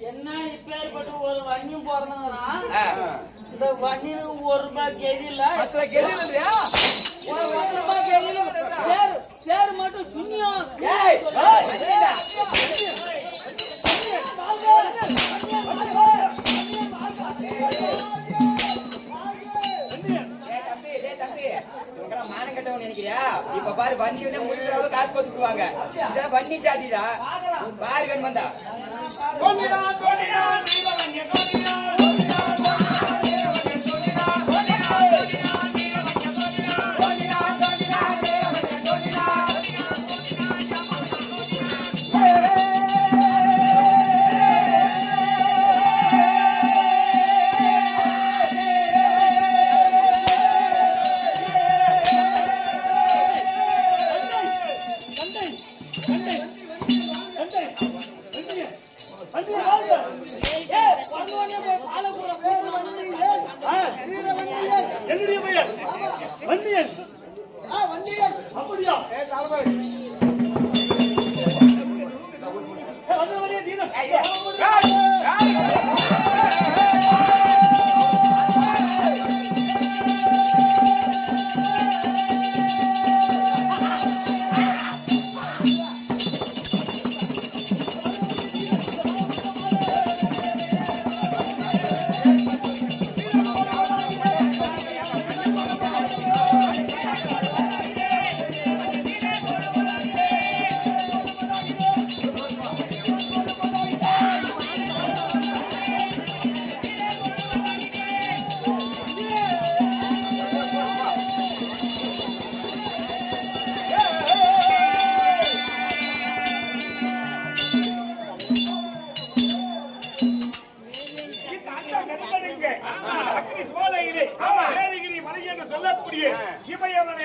என்ன இப்பேற்பட்டு ஒரு வண்டியும் போறதுனா இந்த வண்டி ₹1 கேஜி இல்ல ₹1 கேஜில பேர் மட்டும் சுண்ணியம் இப்ப பாரு வண்டி முடிக்கிறவங்க காசு கொடுத்துருவாங்க வண்டி சாட்டிடா பாரு கண் வந்தா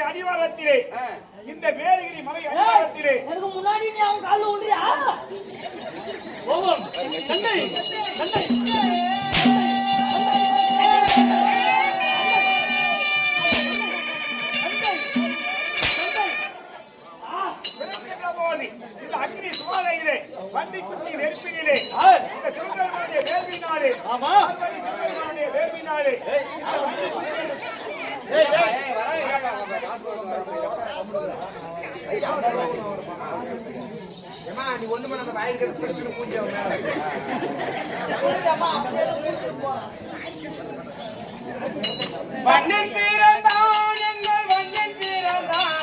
அடிவாரத்திலே இந்த வேலகிரி மலை அடிவாரத்திலே எனக்கு முன்னாடி நீ அவன் கால்ல விடுறியா ஓம் தந்தை தந்தை அக்னி சுமாலையிலே வண்டி குச்சி நெருப்பினிலே இந்த சுந்தரமானிய வேள்வினாலே ஆமா வேள்வினாலே நீ ஒண்ணு மணி வாயிட்டு கிருஷ்ணன் பூஜை வண்ணன் பிறந்தான் எங்கள் வண்ணன் பிறந்தான்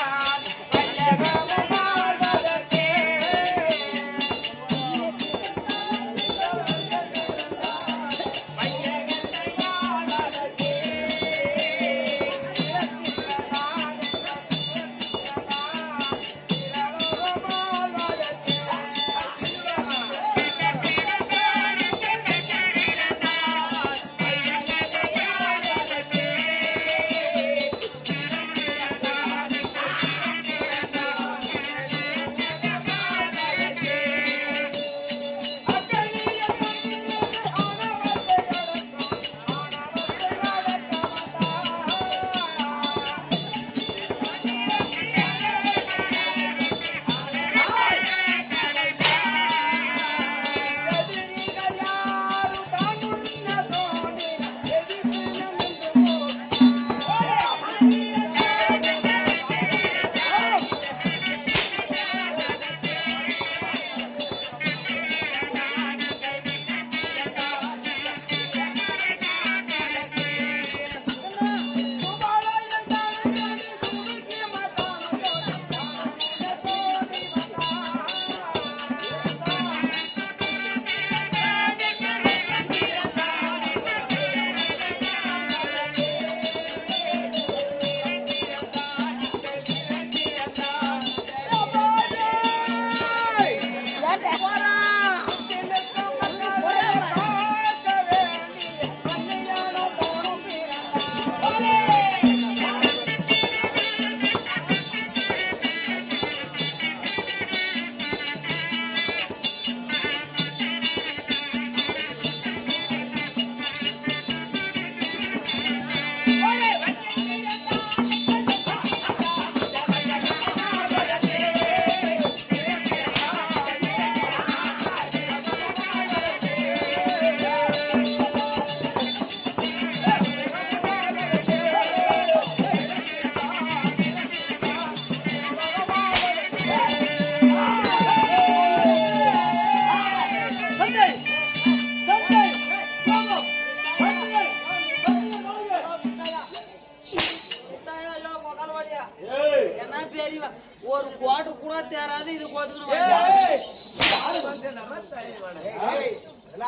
நான் பெரியவன் ஒரு கோட்டை கூட தேராது இது கோத்துக்கணும்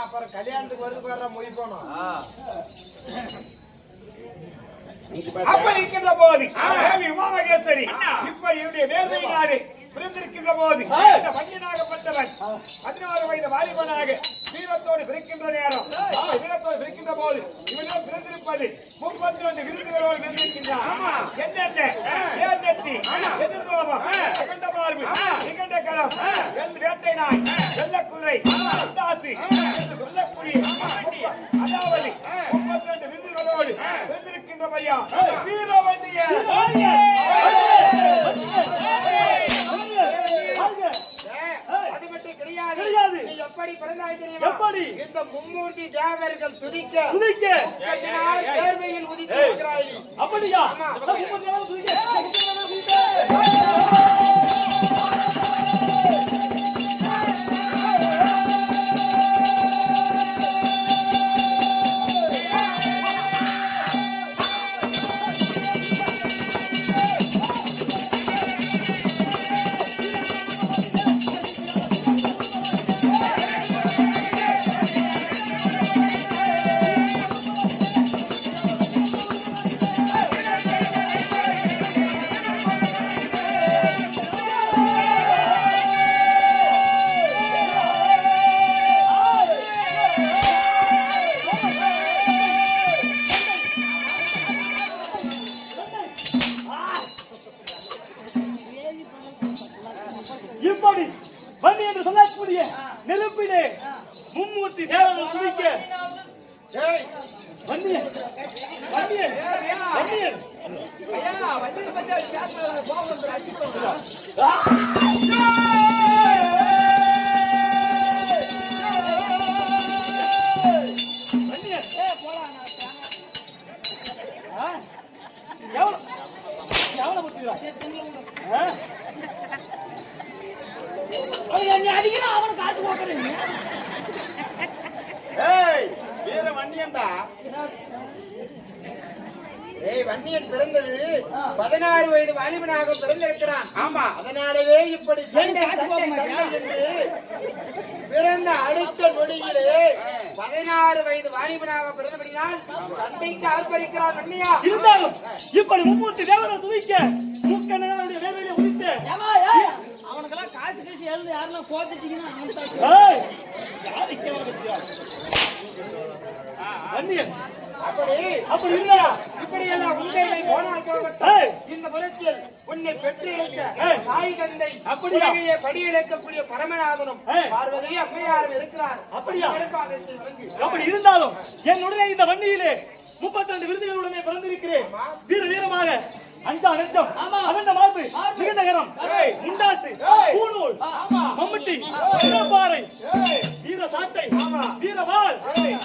அப்புறம் கல்யாணத்துக்கு வருது வர்ற மொய் போனோம் அப்ப இருக்கின்ற போது உமாமகேஸ்வரி இப்ப என்னுடைய வேர்வை நாடு பிறந்திருக்கின்ற போது இந்த வன்னியனாகப்பட்டவன் 16 வயது வாலிபனாக வீரத்தோடு பிறக்கின்ற நேரம் வீரத்தோடு பிறக்கின்ற போது இவனோ பிறந்திருப்பது 32 விருதுகளோடு பிறந்திருக்கின்றான். என்னென்ன ஏர்நெத்தி எதிர்நோபம் அகண்ட மார்பு நிகண்ட கரம் வேட்டை நாய் வெள்ள குதிரை தாசி என்று சொல்லக்கூடிய அதாவது 32 விருதுகளோடு பிறந்திருக்கின்ற பையா வீரவன்னிய அது மட்டும் கிடையாது. நீ எப்படி பிறந்தாய் தெரியுமா? எப்படி இந்த மும்மூர்த்தி தேவர்கள் துதிக்க தேர்வையில் உதித்திருக்கிறாய். அப்படியா? இப்படி வன்னி என்று சொல்லக்கூடிய நெருப்பிலே மும்மூர்த்தி தேவர்கள் துதிக்க வன்னியன் வன்னியன் வன்னியன் ஐயா வண்டியை பத்தி போக அடிக்கிறான் அவனை காத்து போக்குறேன் வீர வன்னியன்டா. வன்னியன் பிறந்தது 16 வயது வாலிபனாக பிறந்திருக்கிறான். ஆமா, அதனாலவே இப்படி சண்டை என்று பிறந்த அடுத்த நொடியிலே 16 வயது வாலிபனாக பிறந்தபடினால் சண்டைக்கு ஆர்ப்பரிக்கிறான் வன்னியா. இருந்தாலும் இப்படி மும்மூர்த்தி தேவர்கள் துதிக்க முக்கண்ணனுடைய வேலையிலே உதித்து அவனுக்கெல்லாம் காசு கழிச்சு எழுந்து யாருன்னா போட்டுட்டீங்கன்னா வன்னியன் அப்படி இல்லையா? இப்படி எல்லாம் உண்மையை போனால் போகட்டும். இந்த புறத்தில் உன்னை பெற்று இழைத்த தாய் தந்தை அப்படியே படியிழைக்கக்கூடிய பரமநாதனும் பார்வதி அம்மையாரும் இருக்கிறார். அப்படியா? அப்படி இருந்தாலும் என்னுடைய இந்த வன்னியிலே 32 விருதுகளுடனே பிறந்திருக்கிறேன். வீர வீரமாக அஞ்சா நெஞ்சம் அகண்ட மார்பு நிகண்டகரம் முண்டாசு பூணூல் மம்முட்டி பாறை வீர சாட்டை வீரவாள்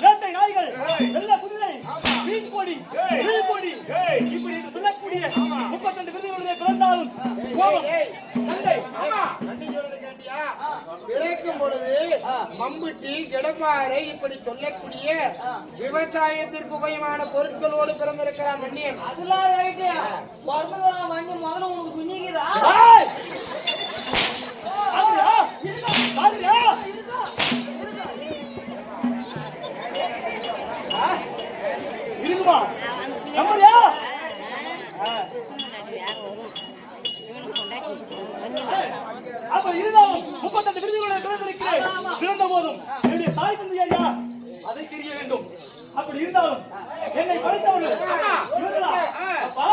வேட்டை நாய்கள் வெள்ள குதிரை வீண்கொடி வீழ்கொடி இப்படி என்று சொல்லக்கூடிய 32 விருதுகளுடனே பிறந்தாலும் கோபம் சண்டை பிறக்கும் பொழுது மம்புட்டி கிடப்பாறை இப்படி சொல்லக்கூடிய விவசாயத்திற்கு உபயமான பொருட்களோடு பிறந்திருக்கிறான் வன்னியன். அதெல்லாம் ரைட்டு வண்டி முதல்ல உனக்கு சொன்னீங்கதா இருக்குமா நம்மளையா அப்ப இருந்தாலும் 32 விருதுகளை பிறந்திருக்கிறேன். பிறந்த போதும் என்னுடைய தாய் தந்தை ஐயா அதை தெரிய வேண்டும். அப்படி இருந்தாலும் என்னை படைத்தவர்கள் இவர்களா? அப்பா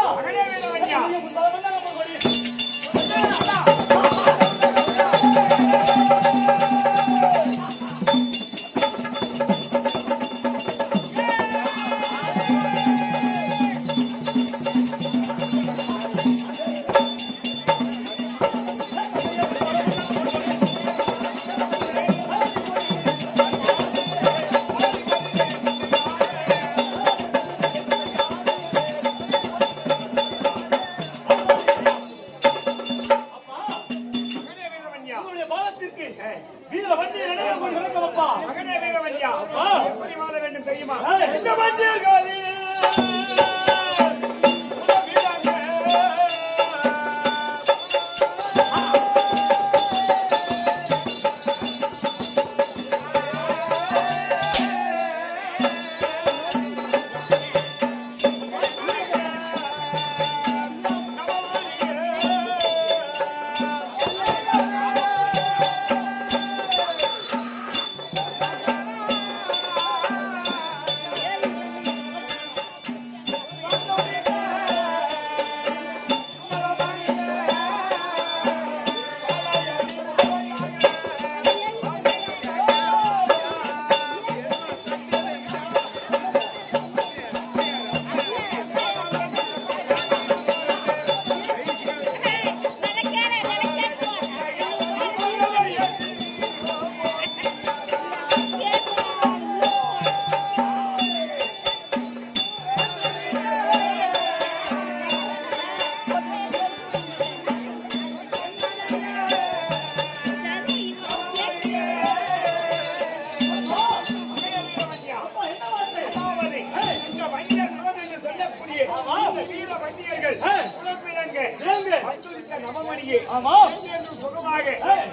வந்திருக்க நவமணியே ஆமா என்று சுகமாக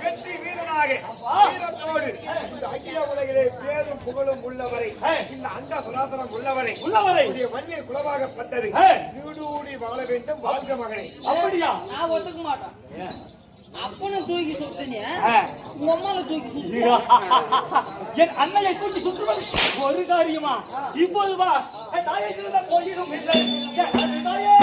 வெற்றி வீரனாக வீரத்தோடு இந்த அகில உலகிலே பேரும் புகழும் உள்ளவரை இந்த அந்த சுராசனம் உள்ளவரை மண்ணில் குலவாகப்பட்டது நீடூடி வாழ வேண்டும் வாழ்க மகனை. அப்படியா? நான் ஒத்துக்க மாட்டேன். அப்பனை தூக்கி சுத்தினே உங்க அம்மாவை தூக்கி சுத்தி என் அண்ணையை தூக்கி சுற்றுவது ஒரு காரியமா? இப்போது வா, என் தாயை திருந்த போயிடும் இல்லை. என் தாயே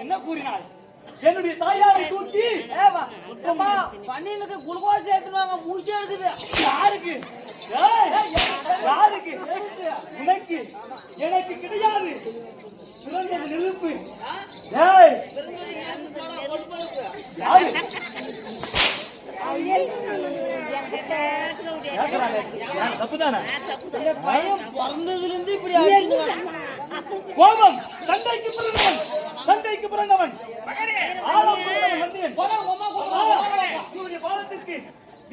என்ன கூறினாய்? என்னுடைய தாயாரை தூக்கி பன்னீனுக்கு குளுக்கோஸ் ஏற்றுவாங்க முடிச்சு எடுக்குது. யாருக்கு? யாருக்கு? உனக்கு? எனக்கு கிடையாது. சிறந்தது நெருப்பு. யாரு? தப்புதானே? இந்த பையன் பிறந்ததுல இருந்து இப்படி அடிச்சுக்கிறான். கோபம் தந்தைக்கு பிறந்தவன், தந்தைக்கு பிறந்தவன் ஆழம் பிறந்தவன் வந்தியன். இவருடைய பாலத்திற்கு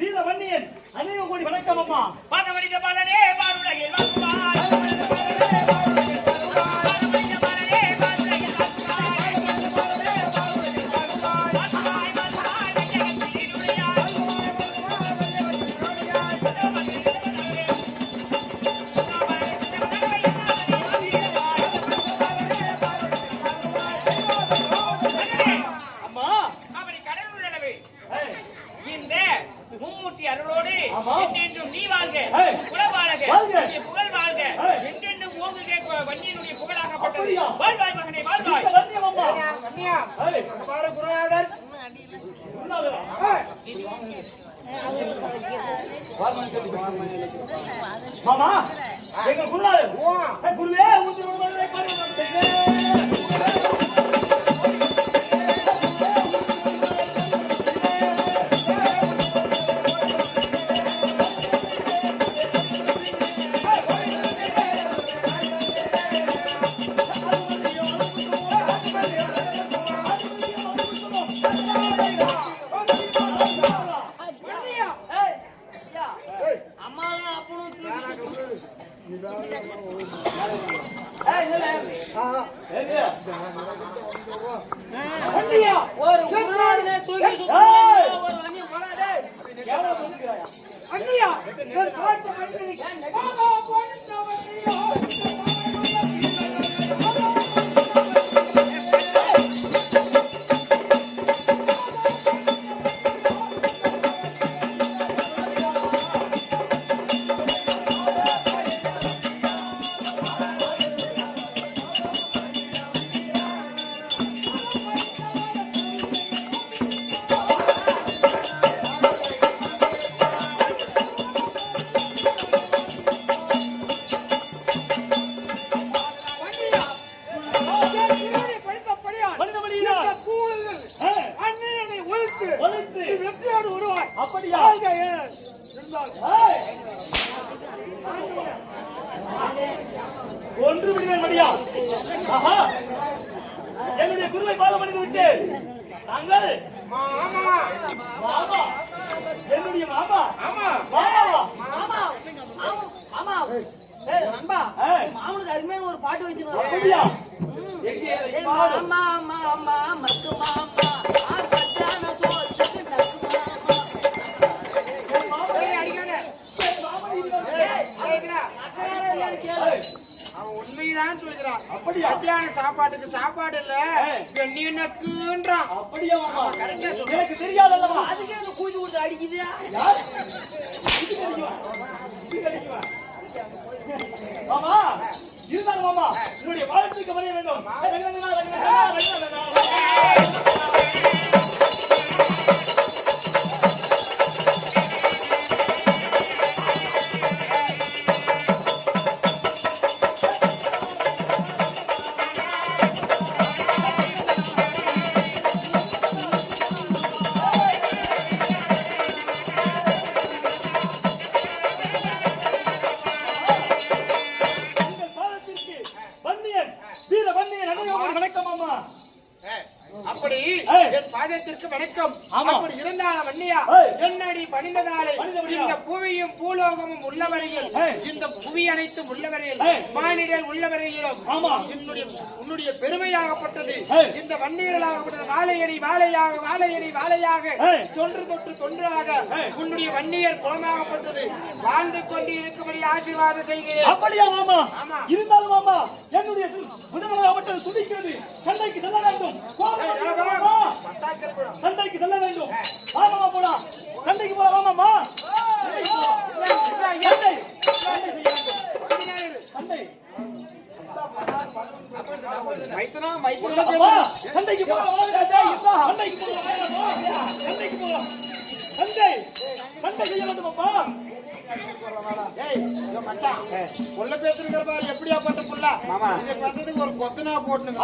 வீர வன்னியன் அநேகம் கோடி வணக்கம் அம்மா. பாதவரித பாலனே பாருலகில் வாழ்வாய். நீ வாழ்க, புகழ் வாழ்க, என்றென்றும் ஓங்குக வன்னியனுடைய புகழாகப்பட்டது. வாழ்வாய் மகனே, வாழ்வாய். குருநாதர் மாமா, எங்கள் குருநாதர் குருவே உங்களை ஒரு குருநாதனை தூக்கி சுத்தி ஒரு வன்னியம் போடாதே. அண்ணியா அப்படியா? ஒன்று விடுவேன் மடியா. ஆஹா, என்னுடைய குருவை பாதம் அணிந்து விட்டு நாங்கள் மாமா, என்னுடைய மாமா மாமனுக்கு அருமையான ஒரு பாட்டு வச்சுருவாங்க. அப்படியா? மாமா மாமா மக்கு மாமா உண்மைதான் சொல்கிறான். மத்தியான சாப்பாட்டுக்கு சாப்பாடு இல்ல, வெண்ணி நக்குன்றான். அப்படியா மாமா? எனக்கு தெரியாதல்லவா? அதுக்கே அந்த கூதி கொடுத்து அடிக்குது. மாமா, இருந்தாலும் மாமா என்னுடைய வாழ்த்துக்கு வரைய வேண்டும். அப்படி என் பாதத்திற்கு வணக்கம். ஆமா. அப்படி இருந்தாலும் வன்னியா என்னடி பணிந்ததாலே இந்த புவியும் பூலோகமும் உள்ளவரையில் இந்த புவி அனைத்தும் உள்ளவரையில் மானிடர் உள்ளவரையிலும் உன்னுடைய பெருமையாகப்பட்டது இந்த வன்னியர்களாகப்பட்டது வாழையடி வாழையாக வாழையடி வாழையாக தொன்று தொட்டு தொன்றாக உன்னுடைய வன்னியர் குலமாகப்பட்டது வாழ்ந்து கொண்டு இருக்கும்படி ஆசீர்வாதம் செய்கிறேன். அப்படியா மாமா? இருந்தாலும் மாமா என்னுடைய முதலாகப்பட்டது துடிக்கிறது. சண்டைக்கு செல்ல வேண்டும். சண்டைக்கு செல்ல வேண்டும். மாமா போடா சண்டைக்கு போலாம். மாமா சண்டைக்கு சண்டை செய்ய வேண்டுமாப்பா. உள்ள பேசுறா எப்படியா பட்ட புள்ள மாமா பண்றதுக்கு ஒரு கொத்தனா போட்டுங்க.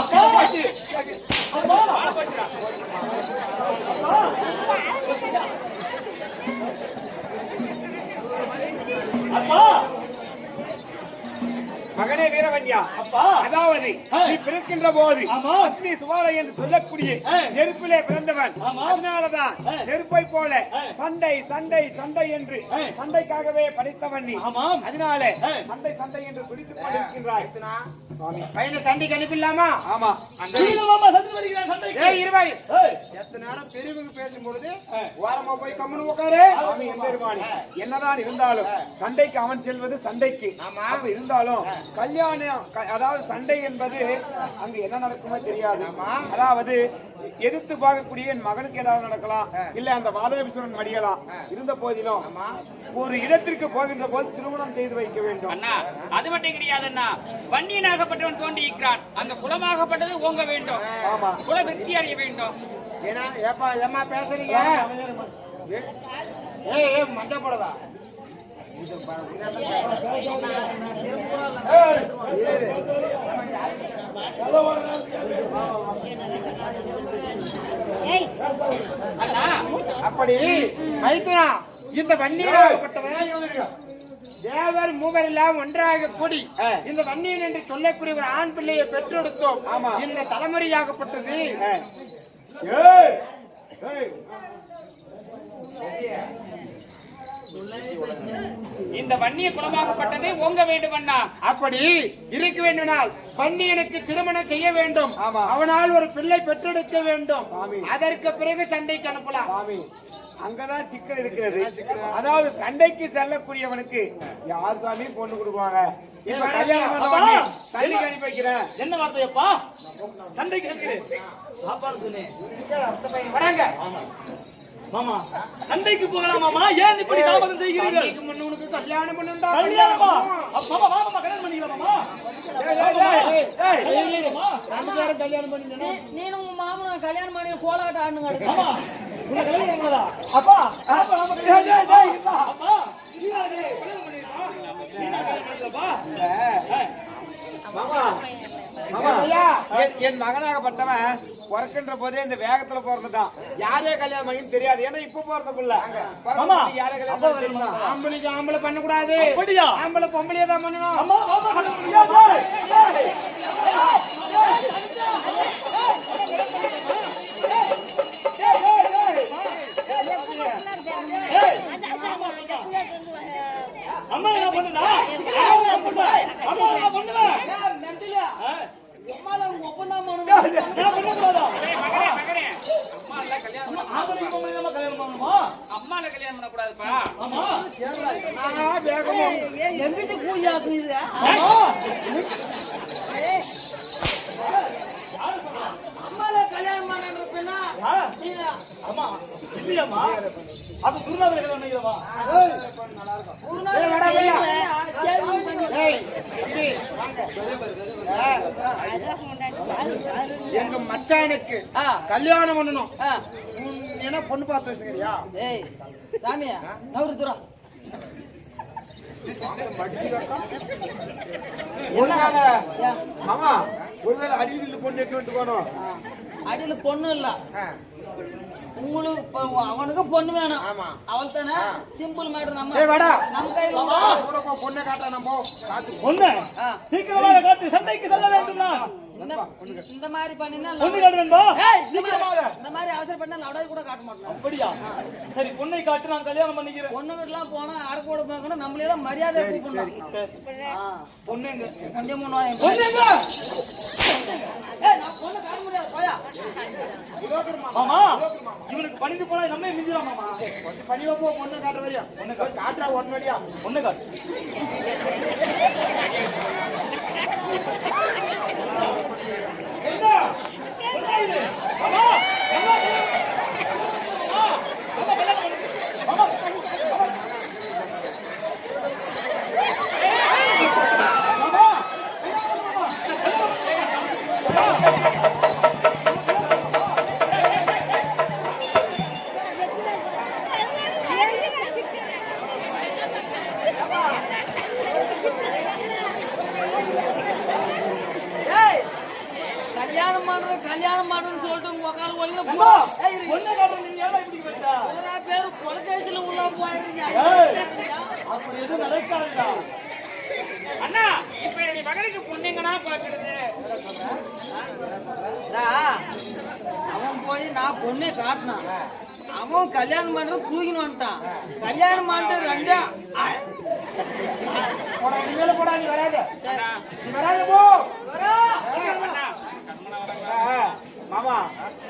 மகனே வீரவன்யா, அதாவது நீ பிறக்கின்ற போது அக்னி சுவாலை என்று சொல்லக்கூடிய நெருப்பிலே பிறந்தவன். அதனாலதான் நெருப்பை போல சண்டை சண்டை சண்டை என்று சண்டைக்காகவே படித்தவன் நீ. அதனால சண்டை சண்டை என்று பிடித்துக் கொண்டிருக்கின்றாய். பையனை சண்டைக்கு அனுப்பிடலாமா? ஆமா. எத்தனை நேரம் பெரியவங்க பேசும்பொழுது வாரமா போய் கம்முன்னு உட்காரு. என்னதான் இருந்தாலும் சண்டைக்கு அவன் செல்வது சண்டைக்கு. இருந்தாலும் கல்யாணம், அதாவது சண்டை என்பது அங்கு என்ன நடக்குமோ தெரியாது. அதாவது எதிர்த்து பார்க்கக்கூடிய என் மகனுக்கு ஏதாவது நடக்கலாம், இல்ல அந்த மாதேஸ்வரன் மடியலாம். இருந்த போதிலும் ஒரு இடத்திற்கு போகின்ற போது திருமணம் செய்து வைக்க வேண்டும். அண்ணா அது மட்டும் கிடையாது அண்ணா. வன்னியனாகப்பட்டவன் தோண்டி இருக்கிறான். அந்த குலமாகப்பட்டது ஓங்க வேண்டும். ஆமா, குல விருத்தி அடைய வேண்டும். ஏன்னா ஏப்பா ஏமா பேசுறீங்க? மஞ்ச போடவா அப்படி மைத்துனா இந்த வன்னியனாகப்பட்டவன் தேவர் மூவர் எல்லாம் ஒன்றாக கூடி இந்த வன்னியன் என்று சொல்லக்கூடிய ஒரு ஆண் பிள்ளையை பெற்றெடுத்தோம். இந்த தலைமுறையாகப்பட்டது இந்த வன்னிய குலமாகப்பட்டது ஓங்க வேண்டும் அண்ணா. அப்படி இருக்க வேண்டுமானால் வன்னியனுக்கு திருமணம் செய்ய வேண்டும். அவனால் ஒரு பிள்ளை பெற்றெடுக்க வேண்டும். அதற்கு பிறகு சண்டைக்கு அனுப்பலாம். அங்கதான் சிக்கல் இருக்கிறது. அதாவது சண்டைக்கு செல்லக்கூடியவனுக்கு யார் சாமி பொண்ணு கொடுப்பாங்க? இப்ப கல்யாணம் சண்டைக்கு அனுப்பி வைக்கிறேன். என்ன வார்த்தையப்பா? சண்டைக்கு மாமா சண்டைக்கு போகலாம் மாமா. ஏன் இப்படி தாமதம் செய்கிறீர்கள்? உனக்கு கல்யாணம் பண்ணா கல்யாணமா? மாமா மாமா கல்யாணம் பண்ணிக்கலாம் மாமா. கல்யாணம் பண்ணி நீனும் உங்க மாமனா கல்யாணம் பண்ணி கோலாட்ட ஆடுங்க. மாமா உன்னை கல்யாணம் பண்ணதா? அப்பா அப்பா நாம கல்யாணம் அப்பா நீ கல்யாணம் பண்ணிருப்பா. நீ கல்யாணம் பண்ணிருப்பா. மாமா என் மகனாகப்பட்டவன் பிறக்கின்ற போதே இந்த வேகத்துல பிறந்துட்டான். யாரே கல்யாணம் பண்ணி தெரியாது. ஏன்னா இப்ப பிறந்த புள்ள யாரே கல்யாணம் ஆம்பளைக்கு ஆம்பளை பண்ண கூடாது. ஆம்பளை பொம்பளையே தான் பண்ணணும். அம்மா என்ன பண்ணுதா? அம்மா என்ன பண்ணுவா? அம்மால உங்க ஒப்பந்தம் பண்ணணும். அம்மால கல்யாணம் பண்ணக்கூடாதுப்பா. எங்கிட்ட பூஜாக்கு இது அம்மால கல்யாணம் பண்ணுறப்பா அம்மா இல்லையாம்மா? அப்ப குருநாதர் கல்யாணம் பண்ணிக்கிறவா? குருநாதர் ஏய், தம்பி, வாங்க. எங்க மச்சானுக்கு கல்யாணம் பண்ணணும். என்ன பொண்ணு பார்த்து வச்சுக்கிறியா? ஏய் சாமியா நவரு தூரம் மாமா ஒருவேளை அடியில் பொண்ணு எடுத்து விட்டு போனோம். அடியில பொண்ணு இல்ல உங்களுக்கு அவனுக்கு பொண்ணு வேணும். அவள் தானே சிம்பிள் மேட்டர். நம்ம நம்ம கையில பொண்ணை காட்டா நம்ம பொண்ணு சீக்கிரமாக காட்டு, சண்டைக்கு செல்ல வேண்டும். இந்த மாதிரி பண்ணினா பொண்ணு காட்டுவேன்பா. இந்த மாதிரி அவசரம் பண்ணா லவடாய் கூட காட்ட மாட்டோம். அப்படியா? சரி, பொண்ணை காட்டு, நான் கல்யாணம் பண்ணிக்கிறேன். பொண்ணு வீட்டுலாம் போனா அடக்கோட பார்க்கணும், நம்மளே தான் மரியாதை கூப்பிடணும். பொண்ணு எங்க? கொஞ்சம் மூணு வாங்க. நான் பொண்ணு காட்ட முடியாது போயா. மாமா இவனுக்கு பணிந்து போனா நம்ம மிஞ்சிடலாம். மாமா கொஞ்சம் பணிவா போ, பொண்ணை காட்டுற வரையா? பொண்ணை காட்டுறா ஒன் வழியா? பொண்ணு காட்டு. கல்யாணம் பண்ணுன்னு சொல்லிட்டு உக்கால ஒளிய பேரு கொலைகேசில உள்ள போயிருங்க. அப்படி எதுவும் நடக்காதுடா. அண்ணா இப்ப என்னுடைய மகனுக்கு பொண்ணுங்கன்னா பாக்குறது. அவன் போய் நான் பொண்ணே காட்டினான். அவன் கல்யாணம் பண்றது தூக்கின்னு வந்துட்டான். கல்யாணம் பண்ணிட்டு ரெண்டா போடா, நீ வராத. நீ வராத போ. மாமா,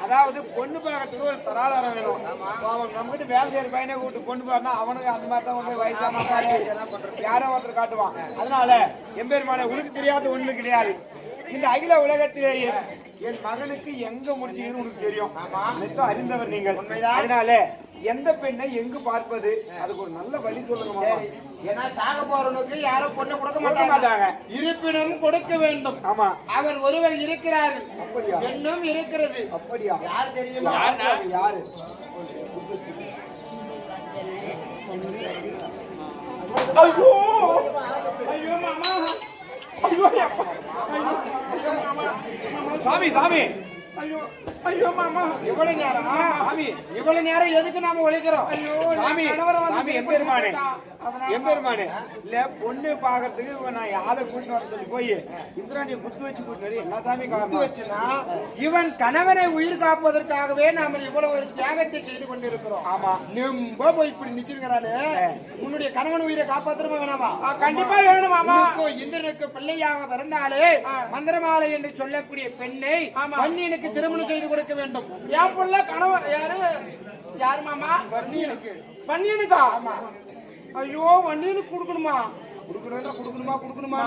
அதாவது பொண்ணு பார்க்கறதுக்கு ஒரு தராதரம் வேணும். அவன் நம்மகிட்ட வேலை செய்யற பையனை கூப்பிட்டு பொண்ணு பாருனா அவனுக்கு அந்த மாதிரி தான் வந்து வயசான யாரோ ஒருத்தர் காட்டுவான். அதனால எம்பெருமானே, உனக்கு தெரியாத ஒண்ணு கிடையாது. இந்த அகில உலகத்திலேயே என் மகனுக்கு எங்க முடிச்சீங்கன்னு உனக்கு தெரியும். அனைத்தும் அறிந்தவர் நீங்கள். அதனால எந்த பெண்ணை எங்கு பார்ப்பது, அதுக்கு ஒரு நல்ல வழி சொல்லுங்க. ஏன்னா சாக போறவனுக்கு யாரும் பொண்ணை கொடுக்க மாட்டாங்க. இருப்பினும் கொடுக்க வேண்டும். ஆமா, அவர் ஒருவர் இருக்கிறார். அப்படியா? பெண்ணும் இருக்கிறது. அப்படியா? யார் தெரியுமா? யாரு? ஐயோ ஐயோ மாமா, ஐயோ சாமி சாமி, ஐயோ ஐயோ மாமா, இவ்வளவு நேரம் சாமி, இவ்வளவு நேரம் எதுக்கு நாம உழைக்கிறோம்? சாமி சாமி, எம்பெருமானே இல்ல பொண்ணு பாக்குறதுக்கு நான் யாரை கூட்டிட்டு வர சொல்லி போய் இந்திராணியை குத்து வச்சு கூட்டினது என்ன சாமி? குத்து வச்சுனா இவன் கணவனை உயிர் காப்பதற்காகவே நாம இவ்வளவு ஒரு தியாகத்தை செய்து கொண்டிருக்கிறோம். ஆமா, நிம்ப போய் இப்படி நிச்சுங்கிறாரு. உன்னுடைய கணவன் உயிரை காப்பாற்றுமா வேணாமா? கண்டிப்பா வேணும் மாமா. இந்திரனுக்கு பிள்ளையாக பிறந்தாலே மந்திரமாலை என்று சொல்லக்கூடிய பெண்ணை வன்னியனுக்கு திருமணம் செய்து கொடுக்க வேண்டும். என் பிள்ளை கணவன் யாரு? யாரு மாமா? வன்னியனுக்கு. வன்னியனுக்கா? ஐயோ, வன்னியனுக்கு கொடுக்கணுமா? கொடுக்கணுமா?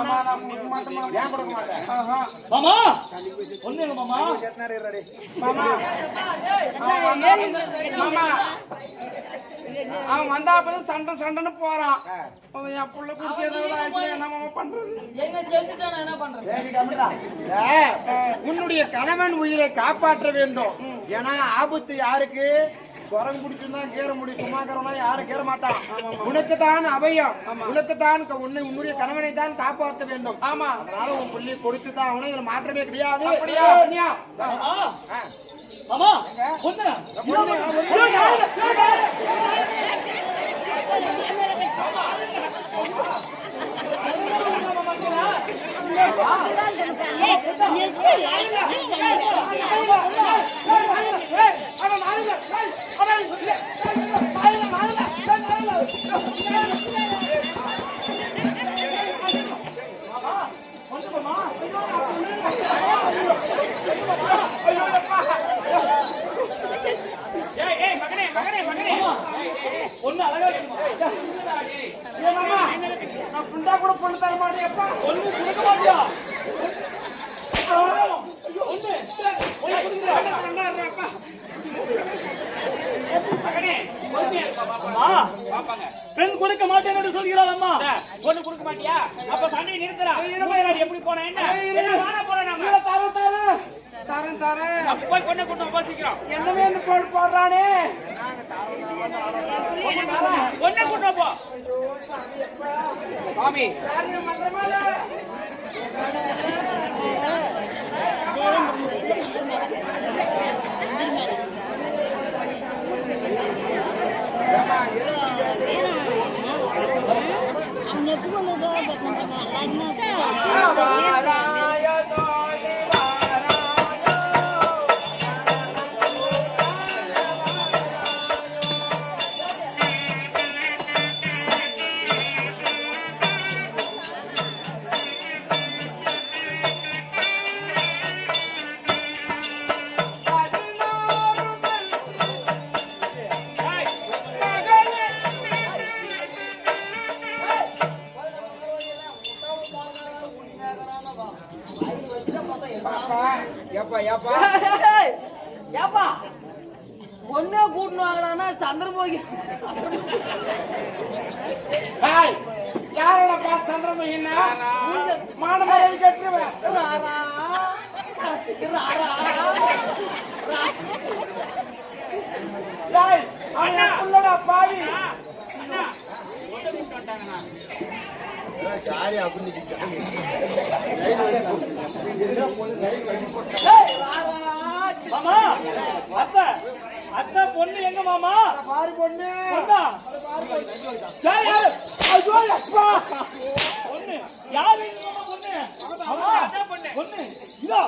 ஏன் கொடுக்க மாட்டேன்? மாமா பொண்ணு மாமா. மாமா அவன் வந்தாப்பதான் சண்டைன்னு போறான். என் புள்ள குடிக்கிறது என்ன பண்றது? என்ன பண்றது? உன்னுடைய கணவன் உயிரை காப்பாற்ற வேண்டும். ஏன்னா ஆபத்து யாருக்கு? குரங்கு பிடிச்சிருந்தா கேற முடியும், சும்மாக்கிறவனா யாரும் கேற மாட்டான். உனக்கு தான் அபயம், உனக்கு தான் உன்னுடைய கணவனை தான் காப்பாற்ற வேண்டும். ஆமா, அதனால உன் புள்ளி கொடுத்து தான் அவனை இதுல மாற்றமே கிடையாது. மாமா பொண்ணு பொண்ணு அழகா கூட பொண்ணு தர மாட்டேப்பா. பொண்ணு கொடுக்க மாட்டியா? பாப்பாங்க. பெண் கொடுக்க மாட்டேன் என்று சொல்கிறாள் அம்மா. பொண்ணு கொடுக்க மாட்டியா? அப்ப சண்டையை நிறுத்துறா. எப்படி போனா என்ன? வாடா போறோம் நாம. தரேன் அப்ப போய் பொண்ணை கூட்டு வா சீக்கிரம். என்னமே இந்த போடுறானே. பொண்ணை கூட்டு வா போ. சாமி அவன் எப்படி கொண்டு ஏப்பா பொண்ணே கூட்டணும் வாங்கலாம்னா சந்திரமுகி யாரோட பார்த்து சந்திரமுகி மானமரை கட்டுருவேன். பாவி மாமா அத்தை அத்தை பொண்ணு எங்க மாமா? பாரு பொண்ணு பொண்ணா? பொண்ணு யாரு மாமா? பொண்ணு அம்மா பொண்ணு இதோ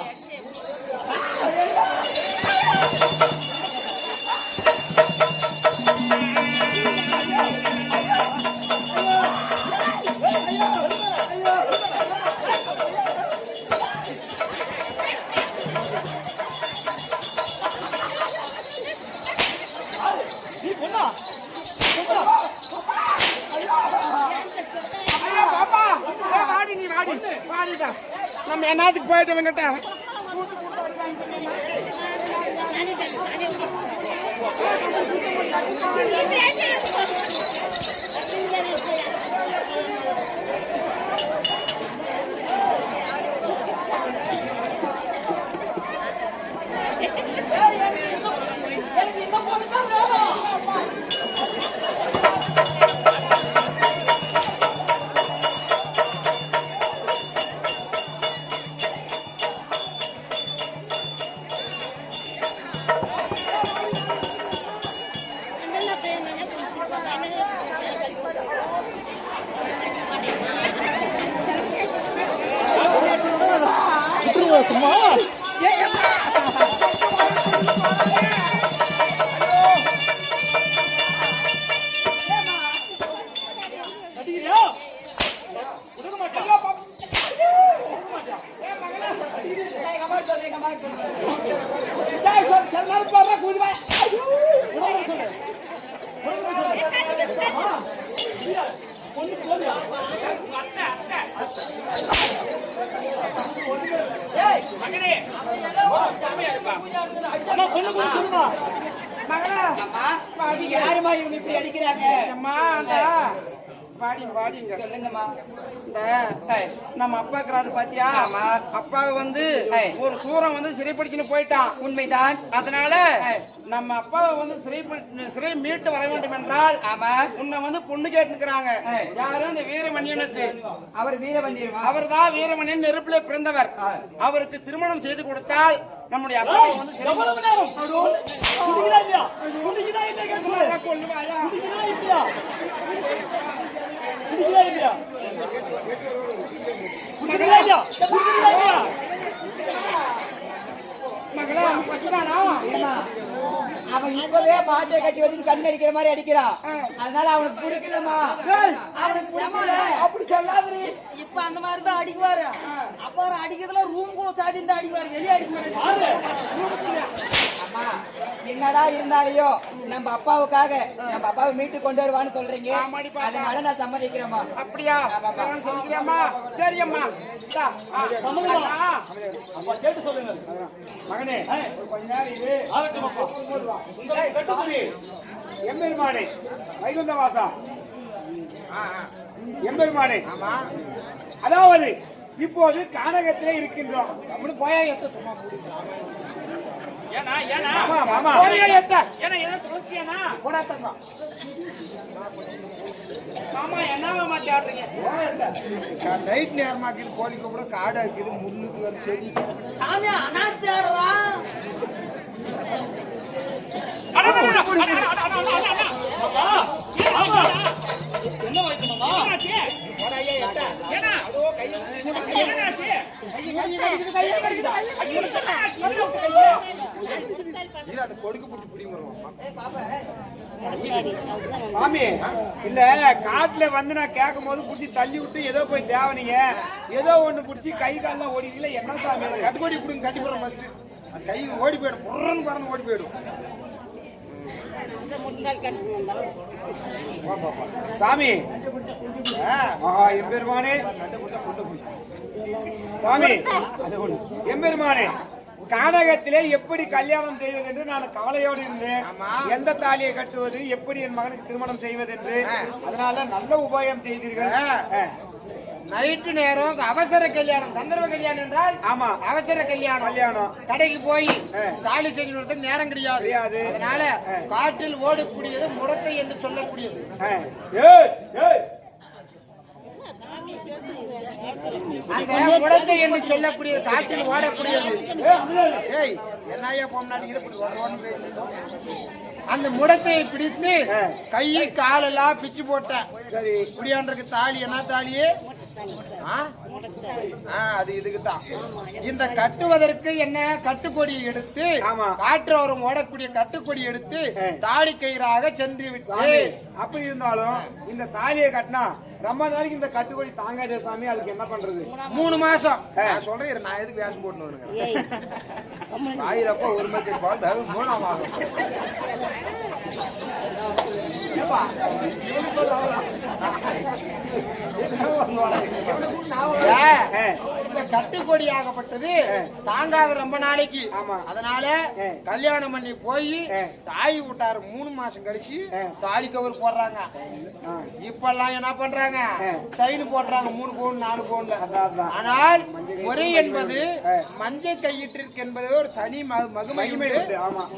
நம்ம என்னத்துக்கு போயிட்டு வந்துட்ட எனக்கு இந்த பொண்ணு தான் வேணும். சும்மா மகனே அம்மா பொண்ணு கூட சொல்லுமா? யாருமா இவங்க இப்படி அடிக்கிறாங்க? வாடிங்க சொல்லுங்கம்மா. நம்ம அப்பா இருக்கிறாரு பாத்தியா? அப்பாவை வந்து ஒரு சூரன் வந்து சிறைப்பிடிச்சுன்னு போயிட்டான். உண்மைதான். அதனால நம்ம அப்பாவை வந்து சிறை மீட்டு வர வேண்டும் என்றால் ஆமா உன்னை வந்து பொண்ணு கேட்டுக்கிறாங்க. யாரும் இந்த வீரமணியனுக்கு. அவர் வீரவண்டியமா? அவர் தான் வீரமணியன் நெருப்பிலே பிறந்தவர். அவருக்கு திருமணம் செய்து கொடுத்தால் நம்முடைய அப்பாவை வந்து மகளா அவன் இப்பவே பாட்டை கட்டி வச்சு கண் அடிக்கிற மாதிரி அடிக்கிறான். அதனால அவனுக்கு பிடிக்கலமா. அப்படி சொல்லாதீ. இப்ப அந்த மாதிரி தான் அடிக்குவாரு. அப்ப அடிக்கிறதுல ரூம் கூட சாதிந்து அடிக்குவாரு. வெளியே அடிக்க மாட்டாரு. அம்மா என்னடா இருந்தாலையோ நம்ம அப்பாவுக்காக நம்ம அப்பாவை மீட்டு கொண்டு வருவான்னு சொல்றீங்க. அதனால நான் சம்மதிக்கிறேம்மா. அப்படியா? சொல்லிக்கிறேம்மா. சரி அம்மா. அப்பா கேட்டு சொல்லுங்க மகனே கொஞ்ச நேரம் இது ஆகட்டும் அப்பா. உங்களுக்கு கட்டுப்படி எம்பெருமானே வைகுந்த வாசா எம்பெருமானே அதாவது இப்போது கானகத்திலே இருக்கின்றோம். ஏனா ஏனா ஏனா என்ன துளசியானா போடாதம்மா மாமா என்னவா மாட்டாடுறீங்க? நைட் நேரமாக்கிது கோழிக்கு கூட காடை இருக்குது முன்னுக்கு வந்து செடி சாமி அனாத்தாடுறா. என்ன வைக்கணுமா? மாமி இல்ல காட்டுல வந்து நான் கேட்கும் போது புடிச்சு தள்ளி விட்டு ஏதோ போய் தேவனீங்க ஏதோ ஒண்ணு புடிச்சு கை கால்லாம் ஓடிக்கல என்ன சாமி அதை கட்டுக்கோடி கொடுங்க கட்டி போறோம் ஃபர்ஸ்ட் கை ஓடி போயிடும் புறன்னு பறந்து ஓடி போயிடும் சாமி எம்பெருமானே சாமி எம்பெருமானே கானகத்திலே எப்படி கல்யாணம் செய்வது என்று நான் கவலையோடு இருந்தேன். எந்த தாலியை கட்டுவது எப்படி என் மகனுக்கு திருமணம் செய்வது என்று. அதனால நல்ல உபாயம் செய்தீர்கள். நைட்டு நேரம் அவசர கல்யாணம், கந்தர்வ கல்யாணம் என்றால் ஆமா அவசர கல்யாணம். கடைக்கு போய் தாலி செய்யறதுக்கு நேரம் கிடையாது. அதனால காட்டில் ஓடக்கூடியது முடத்தை என்று சொல்லக்கூடியது. அந்த முடத்தை என்று சொல்லக்கூடியது காட்டில் ஓடக்கூடியது. என்னையா போனாடி அந்த முடத்தையை பிடித்து கை காலெல்லாம் பிச்சு போட்டேன். சரி குடியாண்டருக்கு தாலி என்ன தாலியே அது இதுக்குதான். இந்த கட்டுவதற்கு என்ன கட்டுக்கொடியை எடுத்து காற்றோரம் ஓடக்கூடிய கட்டுக்கொடி எடுத்து தாலி கயிறாக சென்று விட்டு. அப்படி இருந்தாலும் இந்த தாலியை கட்டினா ரொம்ப நாளைக்கு இந்த கட்டுக்கொடி தாங்காதே சாமி. அதுக்கு என்ன பண்றது? 3 மாசம் சொல்றேன். நான் எதுக்கு வேஷம் போட்டு ஆயிரப்பா ஒரு மணி 3ஆம் மாதம் கட்டுக்கொடியாகப்பட்டது தாங்காத ரொம்ப நாளைக்கு. அதனால கல்யாணம் பண்ணி போய் தாய் விட்டாரு 3 மாசம் கழிச்சு தாலி கவர் போடுறாங்க. இப்பெல்லாம் என்ன பண்றாங்க? செயின் போடுறாங்க 3 பவுன் 4 பவுன்ல. ஆனால் முறை என்பது மஞ்சள் கையிட்டிருக்கு என்பது ஒரு தனி மகிமை.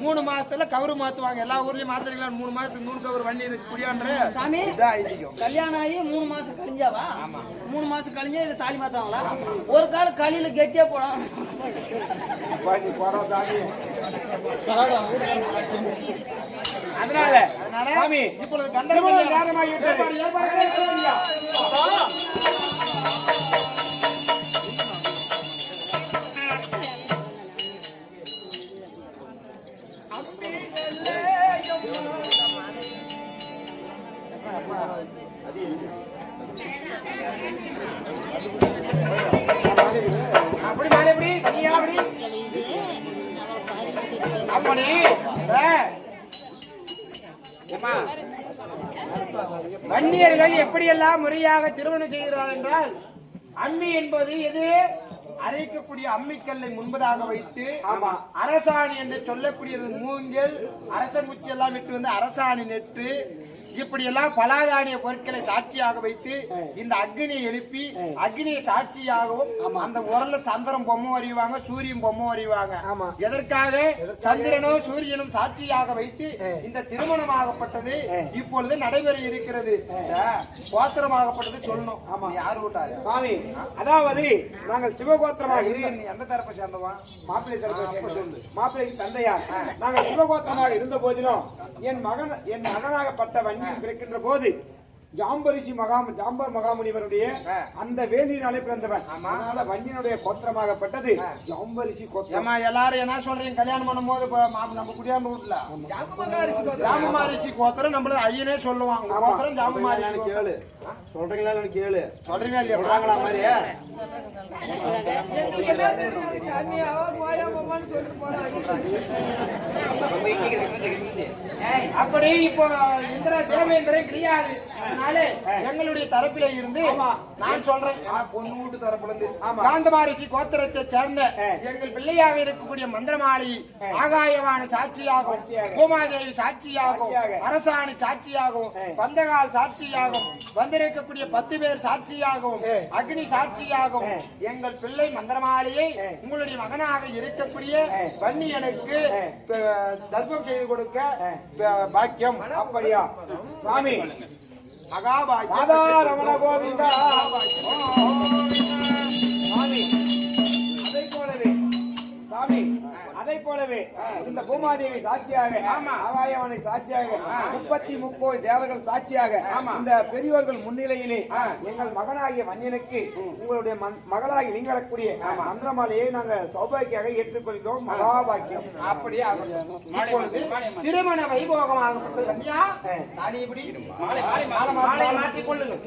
3 மாசத்துல கவரு மாத்துவாங்க. எல்லா ஊர்லயும் மாத்துறீங்களா? 3 மாசத்துக்கு 100 கவர் வண்டி இருக்கு குடியான்ற சாமி. கல்யாணம் ஆகி 3 மாசம் கழிஞ்சாவா? 3 மாசம் கழிஞ்சா இது தாலி மாத்தாங்களா? ஒரு கால களியில கெட்டியா போலாம். அதனால இப்பொழுது கந்தர்வ அப்படி அப்படி வன்னியர்கள் எப்படியெல்லாம் முறையாக திருமணம் செய்கிறார்கள் என்றால் அம்மி என்பது எது? அரைக்கக்கூடிய அம்மிக்கல்லை முன்பதாக வைத்து அரசாணி என்று சொல்லக்கூடியது மூங்கில் அரசங்குச்சி எல்லாம் விட்டு வந்து அரசாணி நெட்டு இப்படி எல்லாம் பலாதானிய பொருட்களை சாட்சியாக வைத்து இந்த அக்னியை எழுப்பி அக்னியை சாட்சியாகவும் அந்த உரல்ல சந்திரன் பொம்மை வரைவாங்க, சூரியன் பொம்மை வரைவாங்க. எதற்காக? சந்திரனும் சூரியனும் சாட்சியாக வைத்து இந்த திருமணமாகப்பட்டது இப்பொழுது நடைபெற இருக்கிறது. கோத்திரமாகப்பட்டது சொல்லணும். ஆமா, யாரு விட்டாரு சாமி? அதாவது நாங்கள் சிவகோத்திரமாக எந்த தரப்பை சேர்ந்தவா? மாப்பிள்ளை தரப்பை சொல்லு. மாப்பிள்ளைக்கு தந்தையார் நாங்கள் சிவகோத்திரமாக இருந்த போதிலும் என் மகனாகப்பட்டவன் பிறக்கின்ற போது ஜாம்பர் மகாமுனிவருடைய அந்த வேலியினாலே பிறந்தவன். அதனால வன்னியனுடைய கோத்திரமாகப்பட்டது ஜாம்பரிசி கோத்திரம். எல்லாரும் என்ன சொல்றீங்க? கல்யாணம் பண்ணும் போது நம்ம குடியாம வீட்டுல ஜாம்பமாரிசி கோத்திரம் நம்மள ஐயனே சொல்லுவாங்க. கோத்திரம் ஜாம்பமாரிசி. கேளு சொல்றீங்களா? கேளு சொல்றீங்களா இல்லையா? விடுறாங்களா மாதிரி அப்படி இப்போ இந்திர தேவேந்திரன் கிடையாது. அதனால எங்களுடைய தரப்பில இருந்து நான் சொல்றேன், பொண்ணு வீட்டு தரப்புல இருந்து காந்தமாரிசி கோத்திரத்தை சேர்ந்த எங்கள் பிள்ளையாக இருக்கக்கூடிய மந்திரமாளி ஆகாயவான சாட்சியாகும், பூமாதேவி சாட்சியாகும், அரசாணி சாட்சியாகும், பந்தகால் சாட்சியாகும், வந்திருக்கக்கூடிய 10 பேர் சாட்சியாகவும், அக்னி சாட்சியாகவும் எங்கள் பிள்ளை மந்திரமாளியை உங்களுடைய மகனாக இருக்கக்கூடிய வன்னியனுக்கு தர்ப்பம் செய்து கொடுக்க பாக்கியம். அப்படியா சுவாமி? மகாபாகியம். ரமண கோவிந்தா. சுவாமி அதை போலவே சாமி அதை போலவே இந்த பூமாதேவி சாட்சியாக, ஆகாயவானை சாட்சியாக, 33 தேவர்கள் சாட்சியாக இந்த பெரியோர்கள் முன்னிலையிலே எங்கள் மகனாகிய வன்னியனுக்கு உங்களுடைய மகளாகி நீங்கக்கூடிய மந்திரமாலையை நாங்கள் சௌபாக்கியாக ஏற்றுக்கொள்கிறோம். மகாபாக்கியம். அப்படியே திருமண வைபோகமாக மாற்றிக் கொள்ளுங்கள்.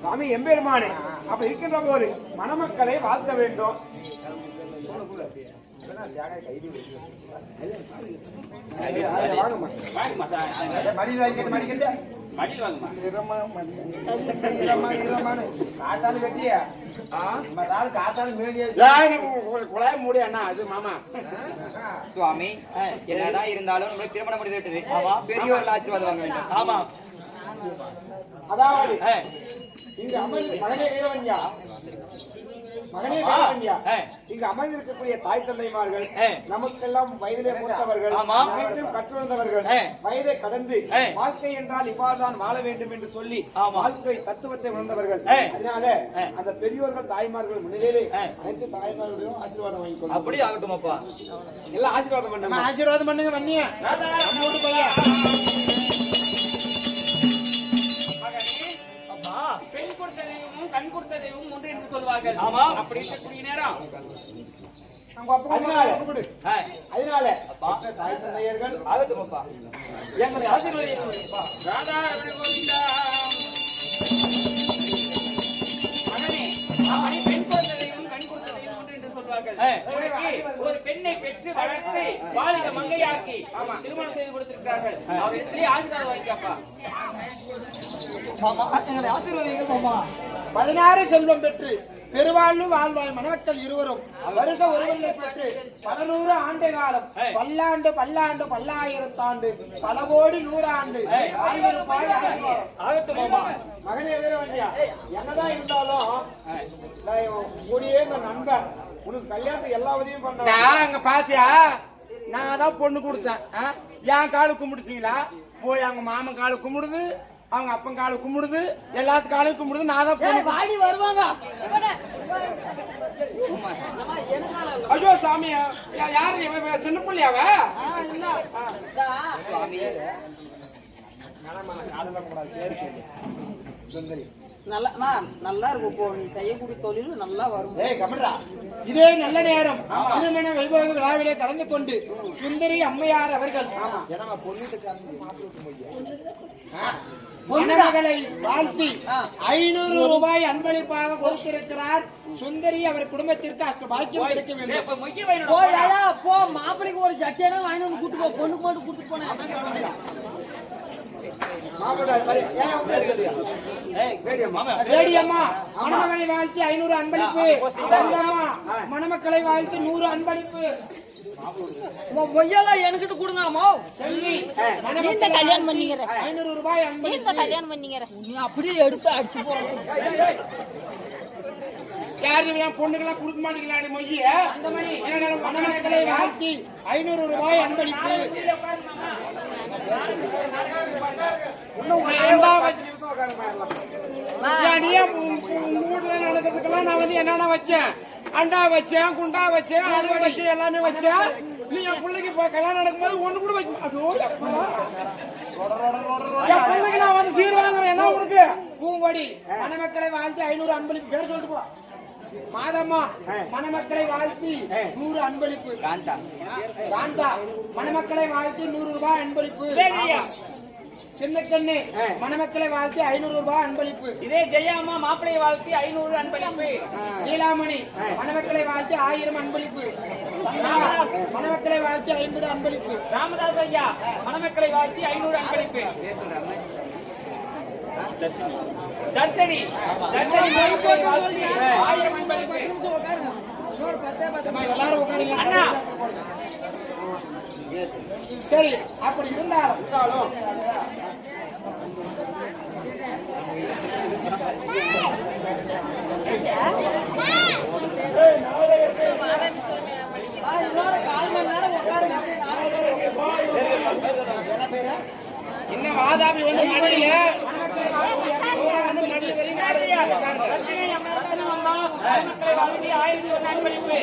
சாமி எம்பெருமானே, அப்ப இருக்கின்ற போது மணமக்களை வாழ்த்த வேண்டும். சுவாமி என்னடா இருந்தாலும் உங்களுக்கு திருமணம் முடிந்துவிட்டது. பெரியவர்கள் ஆசீர்வாதம் வாங்க வேண்டும். ஆமா. அதாவது இங்கு அமர்ந்து மகனே வீரவன்யா, மகனே வீரவன்யா, இங்கு அமர்ந்திருக்கக்கூடிய தாய் தந்தைமார்கள் நமக்கெல்லாம் வயதிலே மூத்தவர்கள், மீண்டும் கற்றுணர்ந்தவர்கள், வயதை கடந்து வாழ்க்கை என்றால் இவ்வாறுதான் வாழ வேண்டும் என்று சொல்லி வாழ்க்கை தத்துவத்தை உணர்ந்தவர்கள். அதனால அந்த பெரியோர்கள் தாய்மார்கள் முன்னிலையிலே அனைத்து தாய்மார்களையும் ஆசீர்வாதம் வாங்கிக்கொள்ளும். அப்படி ஆகட்டும் அப்பா. எல்லாம் ஆசீர்வாதம் பண்ணுங்க. ஆசீர்வாதம் பண்ணுங்க. வன்னியா பெண் கொடுத்த தெய்வமும் கண் கொடுத்த தெய்வமும் ஒன்று என்று சொல்வார்கள். ஆமா, அப்படி இருக்கக்கூடிய நேரம் அதனால தாய் தந்தையர்கள் ஆகட்டுமப்பா, எங்களை ஆசீர்வதிப்பா. மகனே, பெண் கொடுத்த தெய்வம் கண் கொடுத்த தெய்வம் ஒன்று என்று சொல்வார்கள். ஒரு பெண்ணை பெற்று வளர்த்து வாலிக மங்கையாக்கி திருமணம் செய்து கொடுத்திருக்கிறார்கள். அவர் இடத்திலே ஆசீர்வாதம் வாங்கிக்கப்பா. 16 செல்வம் பெற்று பெருவாழ்வு வாழ்வாய் மணமக்கள் இருவரும் வருஷ ஒருவரை பெற்று 100 ஆண்டு காலம், பல்லாண்டு பல்லாண்டு பல்லாயிரத்தாண்டு, பல கோடி 100 ஆண்டு ஆகட்டும் மாமா. மகனே வீரவன்யா, என்னதான் இருந்தாலும் கூடியே இந்த நண்பன் உனக்கு கல்யாணத்துக்கு எல்லா உதவியும் பண்றாங்க. பாத்தியா, நான் தான் பொண்ணு கொடுத்தேன். என் காலு கும்பிடுச்சிங்களா? போய் அவங்க மாமன் காலு கும்பிடுது, அவங்க அப்பன் காலு கும்பிடுது, எல்லாத்து காலையும் கும்பிடுது. நான் தான் வாடி வருவாங்க. ஐயோ சாமி, யாரு சின்ன பிள்ளையாவ? நல்லா இருக்கும். போ, நீ செய்யக்கூடிய தொழில் நல்லா வரும். இதே நல்ல நேரம் திருமண வைபோக விழாவிலே கலந்து கொண்டு சுந்தரி அம்மையார் அவர்கள் மணமகளை வாழ்த்தி 500 ரூபாய் அன்பளிப்பாக கொடுத்திருக்கிறார். சுந்தரி அவர் குடும்பத்திற்கு அஷ்ட பாக்கியம் கிடைக்க வேண்டும். போ, மாப்பிளைக்கு ஒரு சட்டையா வாங்கி வந்து கூட்டு போ, பொண்ணுக்கு மட்டும் கூட்டு போனேன். மணமகளை வாழ்த்தி 500 அன்பளிப்பு. மணமக்களை வாழ்த்தி 100 அன்பளிப்பு. பொய்யெல்லாம் என்கிட்ட கொடுங்கம்மா. செல்வி கல்யாணம் பண்ணிக்கிற 500 ரூபாய் அன்பளிப்பு. கல்யாணம் பண்ணிக்கிற நீ அப்படியே எடுத்து அடிச்சு போறேன். யாரும் என் பொண்ணுக்கெல்லாம் கொடுக்க மாட்டேங்கிறாடி மொய்ய. மணமக்களை வாழ்த்தி 500 ரூபாய் அன்பளிப்பு. இன்னும் ரெண்டாவது நிமிஷம் உட்காருமா எல்லாம். நீ வீட்டுல நடக்கிறதுக்கெல்லாம் நான் வந்து என்னென்ன வச்சேன், அண்டா வச்சேன், குண்டா வச்சேன், அழுவ வச்சேன், எல்லாமே வச்சேன். நீ என் பிள்ளைக்கு கல்யாணம் நடக்கும்போது ஒண்ணு கூட வைக்க என் பிள்ளைக்கு நான் வந்து சீர் வாங்குறேன். என்ன உனக்கு பூங்கொடி மணமக்களை வாழ்த்து 500 அன்பளிப்பு பேர் சொல்லிட்டு போ. மாதம்மா மணமக்களை வாழ்த்தி 100 அன்பளிப்பு. காந்தா மணமக்களை வாழ்த்தி 100 ரூபாய் அன்பளிப்பு. சின்ன கண்ணு மணமக்களை வாழ்த்தி 500 ரூபாய் அன்பளிப்பு. இதே ஜெயாமா மாப்பிளை வாழ்த்தி 500 அன்பளிப்பு. நீலாமணி மணமக்களை வாழ்த்தி 1000 அன்பளிப்பு. மணமக்களை வாழ்த்தி 50 அன்பளிப்பு. ராமதாஸ் ஐயா மணமக்களை வாழ்த்தி 500 அன்பளிப்பு. தர்ஷினி தர்ஷினி மணமக்களை வாழ்த்தி 1000 அன்பளிப்பு. எல்லாரும் உட்காருங்க அண்ணா சரி. அப்படி இருந்தாலும் இன்னும் வாதாபி வந்து மடியில வந்து மடிய வரையும் மணமக்களை வாழ்த்தி 1001 அன்பளிப்பு.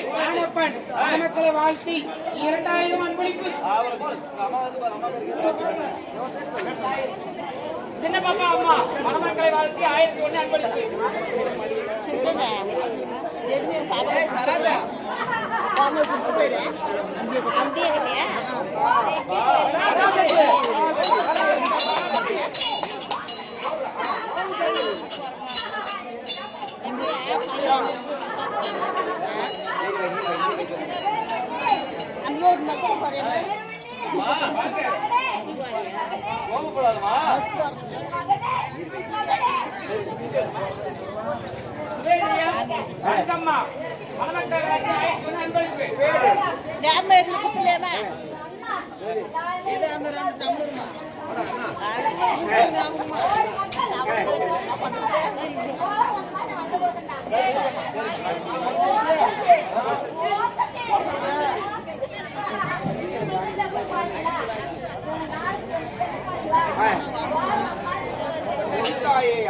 மணமக்களை வாழ்த்தி 2000 அன்பளிப்பு. சின்ன பாப்பா அம்மா மணமக்களை வாழ்த்தி 1001 அன்பளிப்பு. அம்மா மணமக்களை வாழ்த்தி 1001 அன்பளிப்பு. இது அந்த 2 டம்ளர்மா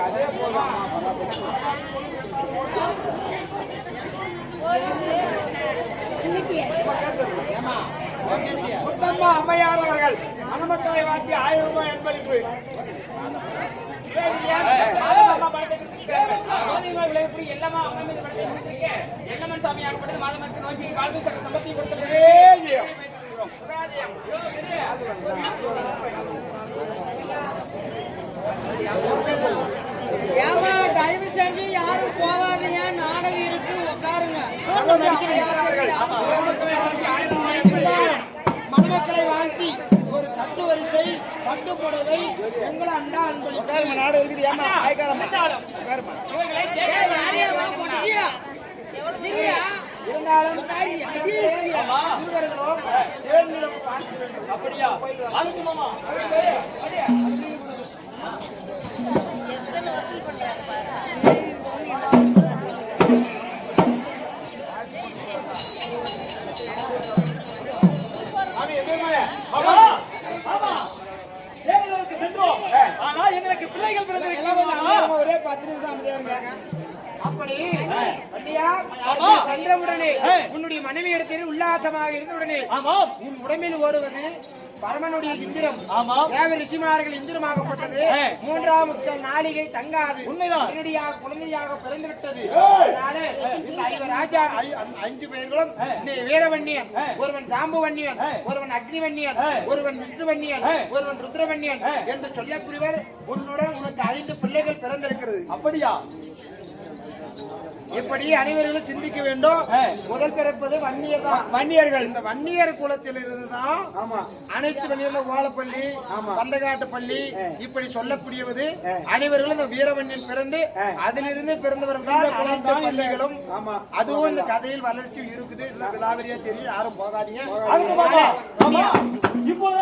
அதே போல முத்தம்மா அம்மையார் அவர்கள் மணமக்களை வாழ்த்தி 1000 ரூபாய் அன்பளிப்பு. எல்லாமா அம்மா மீது எண்ணமன் சாமியாகப்பட்டது மாதமக்கு நோக்கி கால்வி சக்கர சம்பத்தி கொடுத்தது. ஏமா தயவு செஞ்சு யாரும் போவாதீங்க, நாடகம் இருக்கு, உட்காருங்க. மணமக்களை வாழ்த்தி ஒரு தட்டு வரிசை பட்டு புடவை எங்களை அண்டா அன்பளிப்பு. நாடு இருக்குது. ஏமா ஆய்காரமா இருந்தாலும் அப்படியா அனுப்புமாமா ஆனா எங்களுக்கு பிள்ளைகள் பிறந்திருக்கிறாங்க. ஒரே 10 நிமிஷம் அமைதியா இருங்க. அப்படி சந்திரவுடனே உன்னுடைய மனைவி இடத்தில் உல்லாசமாக இருந்தவுடனே உன் உடம்பில் ஓடுவது பரமனுடைய இந்திரம். தேவ ரிஷிமார்கள் இந்திரமாகப்பட்டது. 3ஆம் நாளிகை தங்காது. உண்மைதான். குழந்தையாக பிறந்து விட்டது. ராஜா 5 பேர்களும் வீரவன்னியன், ஒருவன் ஜாம்புவன்னியன், ஒருவன் அக்னிவன்னியன், ஒருவன் விஷ்ணுவன்னியன், ஒருவன் ருத்ரவன்னியன் என்று சொல்லக்கூடியவர் உன்னுடன் உனக்கு 5 பிள்ளைகள் பிறந்திருக்கிறது. அப்படியா? இப்படி அனைவர்களும் சிந்திக்க வேண்டும். முதல் பிறப்பது வன்னியர் தான். வன்னியர்கள். இந்த வன்னியர் குலத்தில் இருந்துதான் அனைத்து வன்னியர்களும் ஓலப்பள்ளி, பந்தகாட்டுப்பள்ளி இப்படி சொல்லக்கூடியவது அனைவர்களும் இந்த வீரவன்னியன் பிறந்து அதிலிருந்து பிறந்தவர்கள் தான் அனைத்து பள்ளிகளும். அதுவும் இந்த கதையில் வளர்ச்சி இருக்குது. விலாவரியா தெரியும், யாரும் போகாதீங்க. இப்போது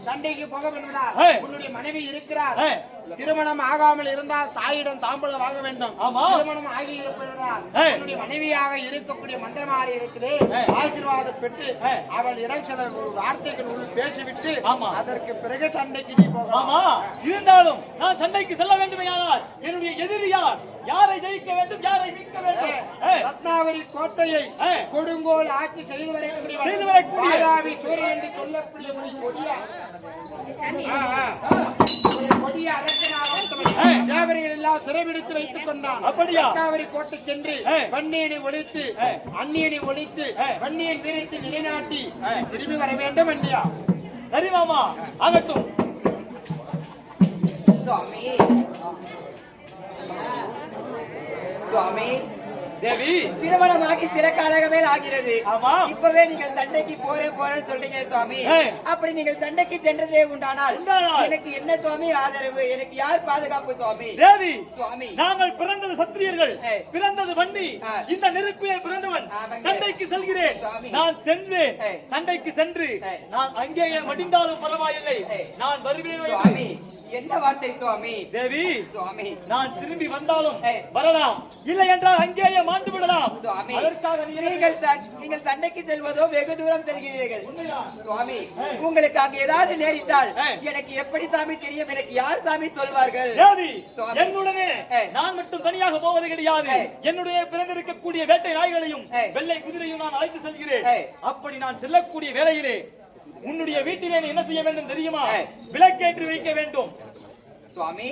சண்டைக்கு போக வேண்டும்னா ஏய். உன்னுடைய மனைவி இருக்கிறார். ஏய். திருமணம் ஆகாமல் இருந்தால் தாயிடம் தாம்பூலம் வாங்க வேண்டும். ஆமா. திருமணம் ஆகி இருப்பதால் ஏய். உன்னுடைய மனைவியாக இருக்கக்கூடிய மந்திரமாரி இருக்குது. ஆசீர்வாதம் பெற்று அவள் இடம் சில வார்த்தைகள் உள் பேசிவிட்டு ஆமா. அதற்கு பிறகு சண்டைக்கு நீ போகலாம். ஆமா, இருந்தாலும் நான் சண்டைக்கு செல்ல வேண்டுமையானால் என்னுடைய எதிரி யார்? யாரை ஜெயிக்க வேண்டும், யாரை மீட்க வேண்டும்? ரத்னாவரி கோட்டையை கொடுங்கோல் ஆட்சி செய்து வரக்கூடிய வாதாபி சூரியன் என்று சொல்லக்கூடிய ஒரு கொடிய அரசனாக தேவர்கள் எல்லாம் சிறைபிடித்து வைத்துக் கொண்டான். அப்படியா? ரத்னாவரி கோட்டை சென்று வன்னியனை ஒழித்து அந்நியனை ஒழித்து வன்னியன் வீரத்தை நிலைநாட்டி திரும்பி வர வேண்டும் என்றியா? சரி மாமா, ஆகட்டும். சுவாமி சுவாமி தேவி, திருமணமாகி சில காலமே ஆகிறது. ஆமா. இப்பவே நீங்கள் சண்டைக்கு போறேன்னு சொல்றீங்க சுவாமி. அப்படி நீங்கள் சண்டைக்கு சென்றதே உண்டானால் எனக்கு என்ன சுவாமி ஆதரவு? எனக்கு யார் பாதுகாப்பு சுவாமி? தேவி, சுவாமி நாங்கள் பிறந்தது சத்திரியர்கள், பிறந்தது வன்னி. இந்த நெருப்பிலே பிறந்தவன் சண்டைக்கு செல்கிறேன். நான் செல்வேன். சண்டைக்கு சென்று நான் அங்கேயே மடிந்தாலும் பரவாயில்லை, நான் வருவேன். சுவாமி என்ன வார்த்தை சுவாமி? தேவி, சுவாமி நான் திரும்பி வந்தாலும் வரலாம், இல்லை என்றால் அங்கேயே மாண்டு விடலாம். சுவாமி அதற்காக நீங்கள் சண்டைக்கு செல்வதோ வெகு தூரம் செல்கிறீர்கள் சுவாமி. உங்களுக்கு அங்கு ஏதாவது நேரிட்டால் எனக்கு எப்படி சாமி தெரியும்? எனக்கு யார் சாமி சொல்வார்கள்? தேவி, என்னுடனே நான் மட்டும் தனியாக போவது கிடையாது. என்னுடைய பிறந்திருக்கக்கூடிய வேட்டை நாய்களையும் வெள்ளை குதிரையும் நான் அழைத்து செல்கிறேன். அப்படி நான் செல்லக்கூடிய வேளையிலே உன்னுடைய வீட்டிலே என்ன செய்ய வேண்டும் தெரியுமா? விளக்கேற்றி வைக்க வேண்டும் சுவாமி.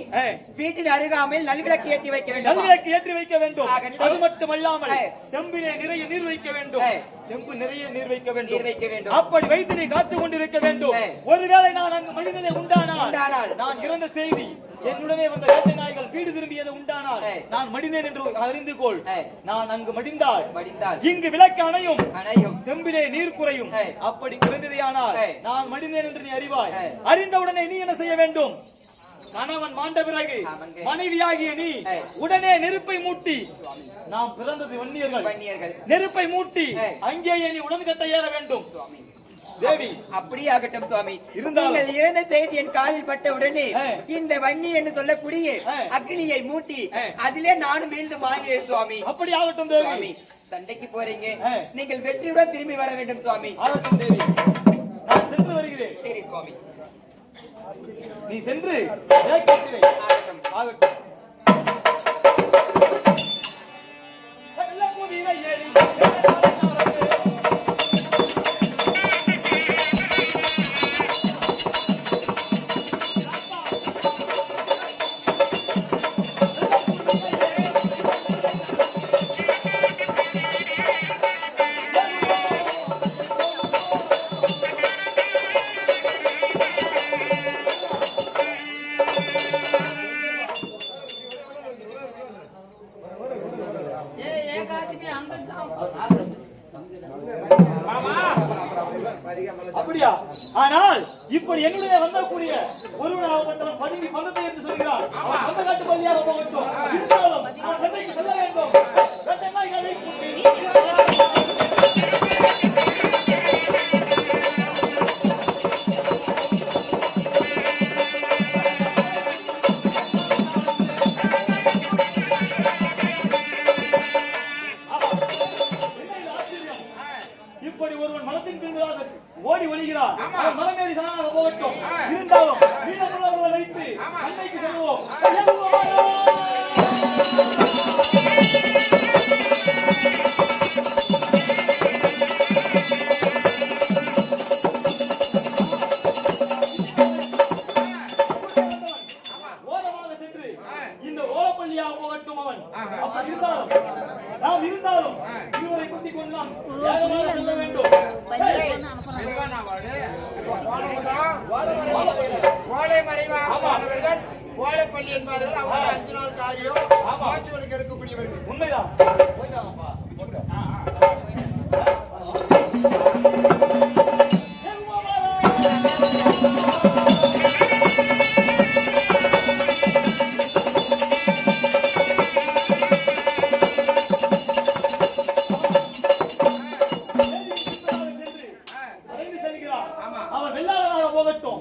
வீட்டின் அருகாமையில் நல்விளக்கு ஏற்றி வைக்க வேண்டும். நல்விளக்கு ஏற்றி வைக்க வேண்டும். அது மட்டுமல்லாமல் செம்பிலே நிறைய நீர் வைக்க வேண்டும். செம்பு நிறைய நீர் வைக்க வேண்டும். அப்படி வைத்து நீ காத்துக் கொண்டிருக்க வேண்டும். ஒருவேளை நான் அங்கு மனிதனை உண்டானால் நான் இறந்த செய்தி என்னுடனே வந்த வேட்டை நாய்கள் வீடு திரும்பியது உண்டானால் நான் மடிந்தேன் என்று அறிந்து கொள். நான் அங்கு மடிந்தால் இங்கு விளக்கு அணையும், செம்பிலே நீர் குறையும். அப்படி குறைந்ததையானால் நான் மடிந்தேன் என்று நீ அறிவாய். அறிந்தவுடனே நீ என்ன செய்ய வேண்டும்? கணவன் மாண்ட பிறகு மனைவியாகிய நீ உடனே நெருப்பை மூட்டி, நாம் பிறந்தது வன்னியர்கள், நெருப்பை மூட்டி அங்கேயே நீ உடன்கட்டை ஏற வேண்டும். தேவி, அப்படியே ஆகட்டும் சுவாமி. நீங்கள் இறந்த செய்தி என் காதில் பட்ட உடனே இந்த வன்னி என்று சொல்லக்கூடிய அக்னியை மூட்டி அதிலே நானும் மீண்டும் வாங்கினேன் சுவாமி. அப்படி ஆகட்டும் தேவி. சண்டைக்கு போறீங்க, நீங்கள் வெற்றியுடன் திரும்பி வர வேண்டும் சுவாமி. ஆகட்டும் தேவி, நான் சென்று வருகிறேன். சரி சுவாமி, நீ சென்று ஆகட்டும். அப்படியா? ஆனால் இப்படி என்னுடைய வந்தக்கூடிய ஒருவனாகப்பட்டவன் பதுங்கி பந்தத்தை என்று சொல்கிறார். அவன் பந்த காட்டு பள்ளியாக போகட்டும். இருந்தாலும் நான் சண்டைக்கு செல்ல வேண்டும். வேட்டை நாய்களை இப்படி ஒருவன் மனத்தின் பின்பதாக ஓடி ஒளிகிறார். மரமேறி சனாக போகட்டும். இருந்தாலும் மீதமுள்ளவர்களை வைத்து சண்டைக்கு செல்வோம். ஓரமாக சென்று இந்த ஓலப்பள்ளியாக போகட்டும். அவன் அப்படி இருந்தாலும் இருவரை குத்திக் கொண்டு நாம் வேகமாக செல்ல வேண்டும். ஓலை மறைவாக ஓலைப்பள்ளி என்பார்கள். அவங்க 5 நாள் காரியம் ஆட்சிகளுக்கு எடுக்கக்கூடியவர்கள். உண்மைதான். அவன் வெள்ளாளராக போகட்டும்.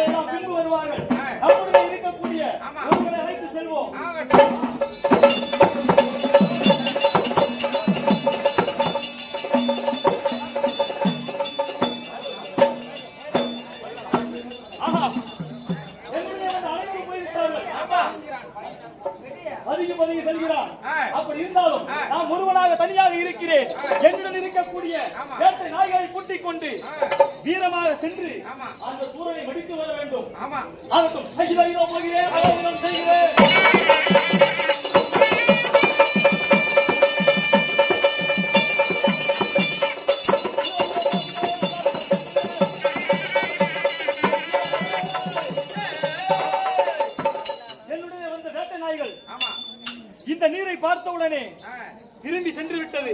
எல்லாம் பின்பு வருவார்கள். நம்முடைய இருக்கக்கூடிய உங்களை அழைத்து செல்வோம். பதுங்கி செல்கிறான். அப்படி இருந்தாலும் நான் ஒருவனாக தனியாக இருக்கிறேன். என்னுடன் இருக்கக்கூடிய வேட்டை நாய்களை கூட்டிக் கொண்டு வீரமாக சென்று அந்த சூரனை மடித்து வர வேண்டும். ஆகட்டும், ஐயோ போகிறேன், அலோகனம் செய்கிறேன். என்னுடைய வந்த வேட்டை நாய்கள் இந்த நீரை பார்த்தவுடனே திரும்பி சென்று விட்டது.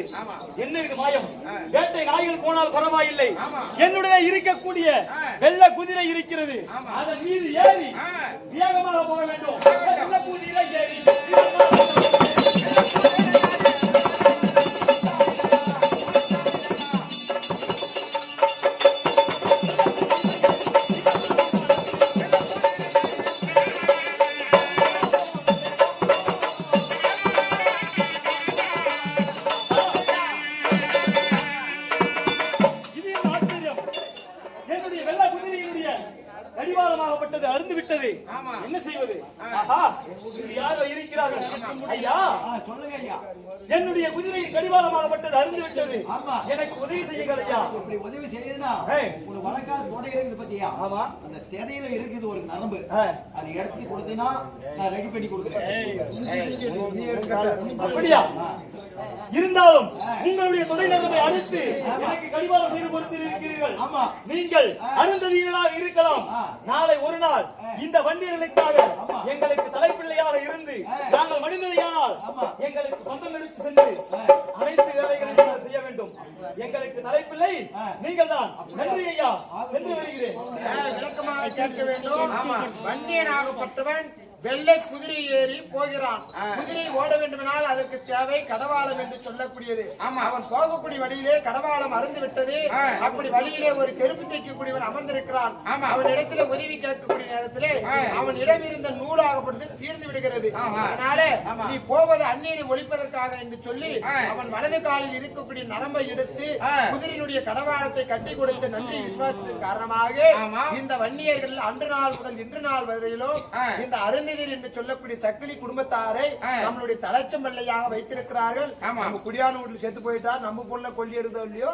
என்ன இது மாயம்? வேட்டை நாய்கள் போனால் பரவாயில்லை, என்னுடைய இருக்கக்கூடிய வெள்ள குதிரை இருக்கிறது, அதன் மீது ஏறி வேகமாக போக வேண்டும். வெள்ள குதிரை ஏறி கடிவாளமாகப்பட்டது அருந்து விட்டது. என்ன செய்வது? யாரோ இருக்கிறார்கள். ஐயா சொல்லுங்க ஐயா, என்னுடைய குதிரை கடிவாளமாகப்பட்டது அருந்து விட்டது. எனக்கு உதவி செய்யுங்கள் ஐயா. இப்படி உதவி செய்யணும்னா ஒரு வழக்கால தொடை இருக்குது பத்தியா? ஆமா, அந்த சிதையில இருக்குது ஒரு நரம்பு, அது எடுத்து கொடுத்தீங்கன்னா நான் ரெடி பண்ணி கொடுக்குறேன். அப்படியா? இருந்தாலும் உங்களுடைய தொலை நரம்பை அறுத்து எனக்கு கடிவாளம் செய்து கொடுத்திருக்கிறீர்கள். ஆமா, நீங்கள் அருந்ததியர்களாக இருக்கலாம். நாளை ஒரு நாள் இந்த வண்டியர்களுக்காக எங்களுக்கு தலைப்பிள்ளையாக இருந்து நாங்கள் மனிதர்களால் எங்களுக்கு சொந்தம் எடுத்து சென்று அனைத்து வேலைகளையும் செய்ய வேண்டும். எங்களுக்கு தலைப்பிள்ளை நீங்கள் தான். நன்றி ஐயா, சென்று வருகிறேன். விளக்கமாக கேட்க வேண்டும். வண்டியனாகப்பட்டவன் வெள்ளை குதிரை ஏறி போகிறான். குதிரை ஓட வேண்டுமென்றால் அதற்கு தேவை கடவாளம் என்று சொல்லக்கூடியது. அவன் போகக்கூடிய வழியிலே கடவாளம் அருந்து விட்டது. அப்படி வழியிலே ஒரு செருப்பு தைக்கக்கூடியவன் அமர்ந்திருக்கிறான். அவன் இடத்துல உதவி கேட்கக்கூடிய நேரத்திலே அவன் இடமிருந்த நூலாகப்பட்டது தீர்ந்து விடுகிறது. அதனாலே நீ போவது அந்நியனை ஒழிப்பதற்காக என்று சொல்லி அவன் வலது காலில் இருக்கக்கூடிய நரம்பை எடுத்து குதிரையினுடைய கடவாளத்தை கட்டி கொடுத்த நன்றி விசுவாசத்தின் காரணமாக இந்த வன்னியர்கள் அன்று நாள் முதல் இன்று நாள் வரையிலும் இந்த அருந்ததியர் என்று சொல்லக்கூடிய சக்கிலி குடும்பத்தாரை நம்மளுடைய தலைச்சம்பள்ளையாக வைத்திருக்கிறார்கள். நம்ம குடியான வீட்டில் செத்து போயிட்டா நம்ம பொண்ணை கொல்லி எடுத்தோம் இல்லையோ,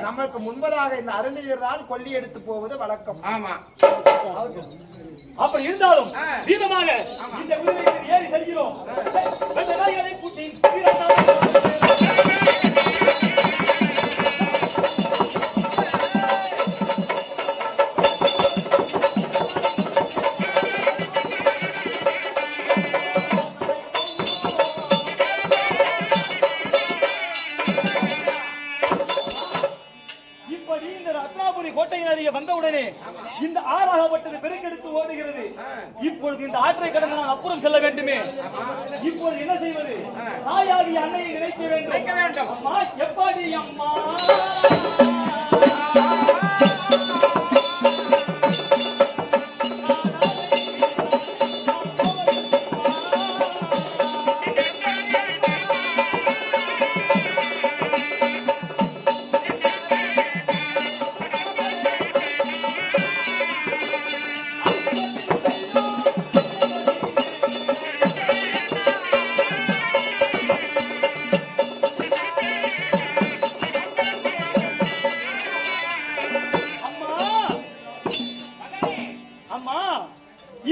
நமக்கு முன்பதாக இந்த அருந்ததியர் தான் கொல்லி எடுத்து போவது வழக்கம். ஆமா, அப்ப இருந்தாலும் வீரமாக இந்த குதிரையில் ஏறி செல்கிறோம். இப்படி இந்த ரத்னாபுரி கோட்டையின் அருகே வந்தவுடனே இந்த ஆறாகப்பட்டது பெருக்கெடுத்து ஓடுகிறது. இப்பொழுது இந்த ஆற்றை கடந்து நான் அப்புறம் செல்ல வேண்டுமே. இப்பொழுது என்ன செய்வது? தாயாகிய அன்னையை நினைக்க வேண்டும். அம்மா, எப்பாடி அம்மா?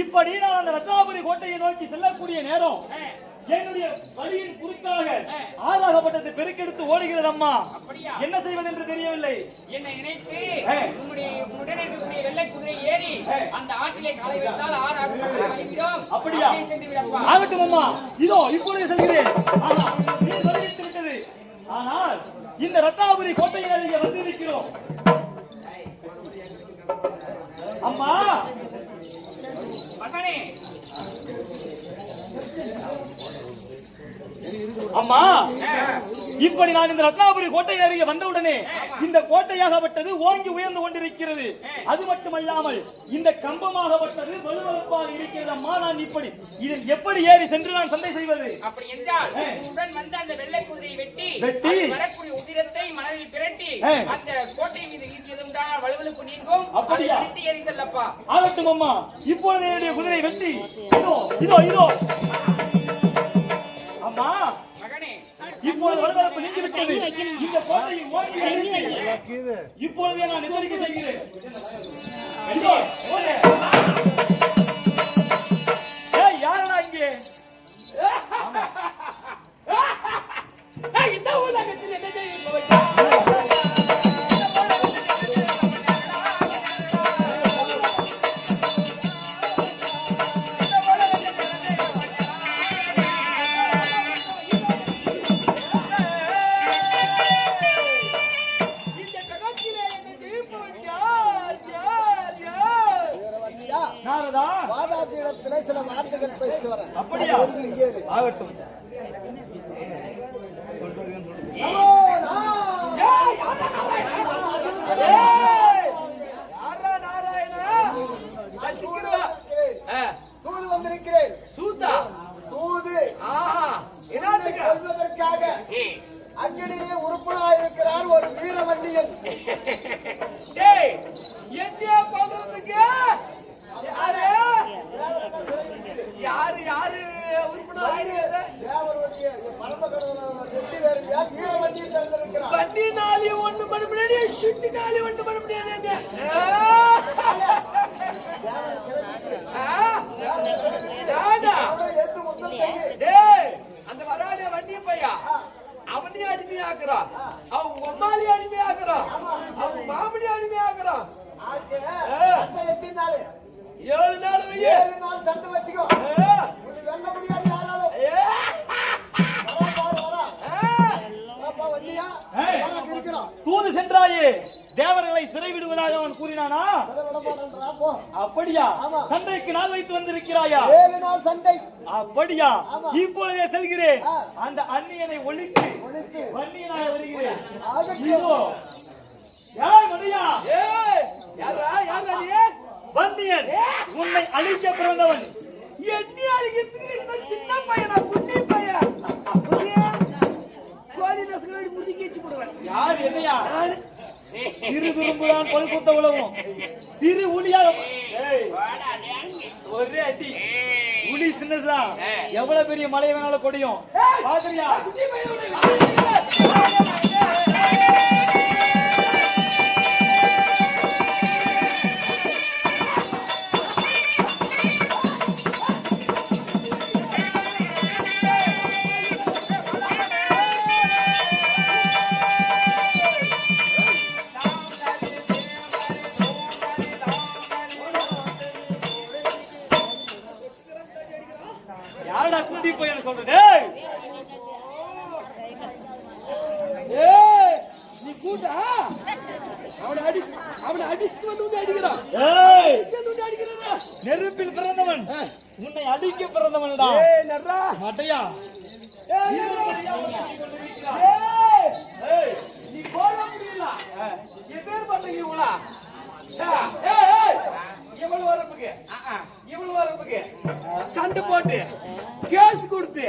இப்படி நான் அந்த ரத்னாபுரி கோட்டையை நோக்கி செல்லக்கூடிய நேரம் என்னுடைய வழியின் குறுக்காக ஆறாகப்பட்டது பெருக்கெடுத்து ஓடுகிறது. அம்மா, என்ன செய்வது என்று தெரியவில்லை. என்னை நினைத்து உடனே இருக்கக்கூடிய வெள்ளை குதிரை ஏறி அந்த ஆற்றிலே காலை வைத்தால் ஆறாகப்பட்டது வழிவிடும். அப்படியா? ஆகட்டும் அம்மா, இதோ இப்பொழுது செல்கிறேன். ஆமா, நீ சொல்லிவிட்டு விட்டது. ஆனால் இந்த ரத்னாபுரி கோட்டையின் அருகே வந்திருக்கிறோம். அம்மா, அம்மா, இப்படி நான் இந்த ரத்னாபுரி கோட்டை அருகே வந்தவுடனே இந்த கோட்டையாகப்பட்டது ஓங்கி உயர்ந்து கொண்டிருக்கிறது. அது மட்டுமல்லாமல் இந்த கம்பமாகப்பட்டது வலுவழுப்பாக இருக்கிறது. அம்மா, நான் இப்படி இதில் எப்படி ஏறி சென்று நான் சண்டை செய்வது? அப்படி என்றால் உடன் வந்த அந்த வெள்ளை குதிரையை வெட்டி வரக்கூடிய உதிரத்தை மனதில் பிரட்டி அந்த கோட்டை மீது வீசியதும் தான் வலுவழுப்பு நீங்கும். அப்படியா? ஏறி செல்லப்பா. ஆகட்டும் அம்மா, இப்பொழுது என்னுடைய குதிரை வெட்டி இதோ இதோ இதோ. அம்மா மகனே, இப்பொழுது வலுவழுப்பு நீங்கி விட்டது. இந்த கோட்டையை ஓங்கி இப்பொழுதே நான் எச்சரிக்கை செய்கிறேன். இதோ ஓடு. ஏய், யாரடா இங்கே? இந்த உலகத்தில் என்ன செய்ய சில வார்த்தைகள் பேசி வரேன். அப்படியா? ஆகட்டும். தூது வந்திருக்கிறேன். தூது சொல்வதற்காக அங்கடியிலே உறுப்பினராயிருக்கிறார் ஒரு வீரவண்டியன். யாரு யாரு தேவருடைய பரமகடவுளான வெற்றி வேறியா வீரவண்டியை சேர்ந்திருக்கிறார். வண்டி நாளி ஒண்ணு பண்ண முடியாது, சுட்டி நாளி ஒண்ணு பண்ண முடியாது. அந்த வராத வண்டிய பையா அவனையும் அடிமையாக்குறான், அவன் உம்மாலையும் அடிமையாக்குறான், அவன் மாமனையும் அடிமையாக்குறான். 7 நாள் 7 நாள் சண்டை வச்சுக்கோ. வெல்ல முடியாது யாராலும். தூது சென்றாயே, தேவர்களை சிறை விடுவதாக அவன் கூறினானா? அப்படியா? சண்டைக்கு நாள் வைத்து வந்திருக்கிறாயா? 7 நாள் சண்டை. அப்படியா? இப்பொழுதே செல்கிறேன். அந்த அந்நியனை ஒழித்து வன்னியனாக வருகிறேன். இதோ. யார் மணியா? வன்னியன், உன்னை அழிக்க பிறந்தவன். எண்ணி அழிக்கிறதுக்கு சின்ன பையனா, குட்டி பையன். கோழி நசுக்கடி முதுகி வச்சு போடுவேன். யார் என்னையா? சிறு துரும்புதான் பொல் குத்த உழவும். சிறு உளியாக ஒரே அடி. உளி சின்னதா, எவ்வளவு பெரிய மலை வேணாலும் கொடியும். பாக்குறியா? யாரடா குட்டி பையன் சொல்றது? நீ கூட்டா அவனை அடிச்சுட்டு வந்து அடிக்கிறான். நெருப்பில் பிறந்தவன், உன்னை அடிக்க பிறந்தவன்டா. மட்டையா? நீ போட முடியல. எப்பேர் பண்றீங்களா? இவ்வளவு வரப்புக்கு சண்டை போட்டு கேஸ் கொடுத்து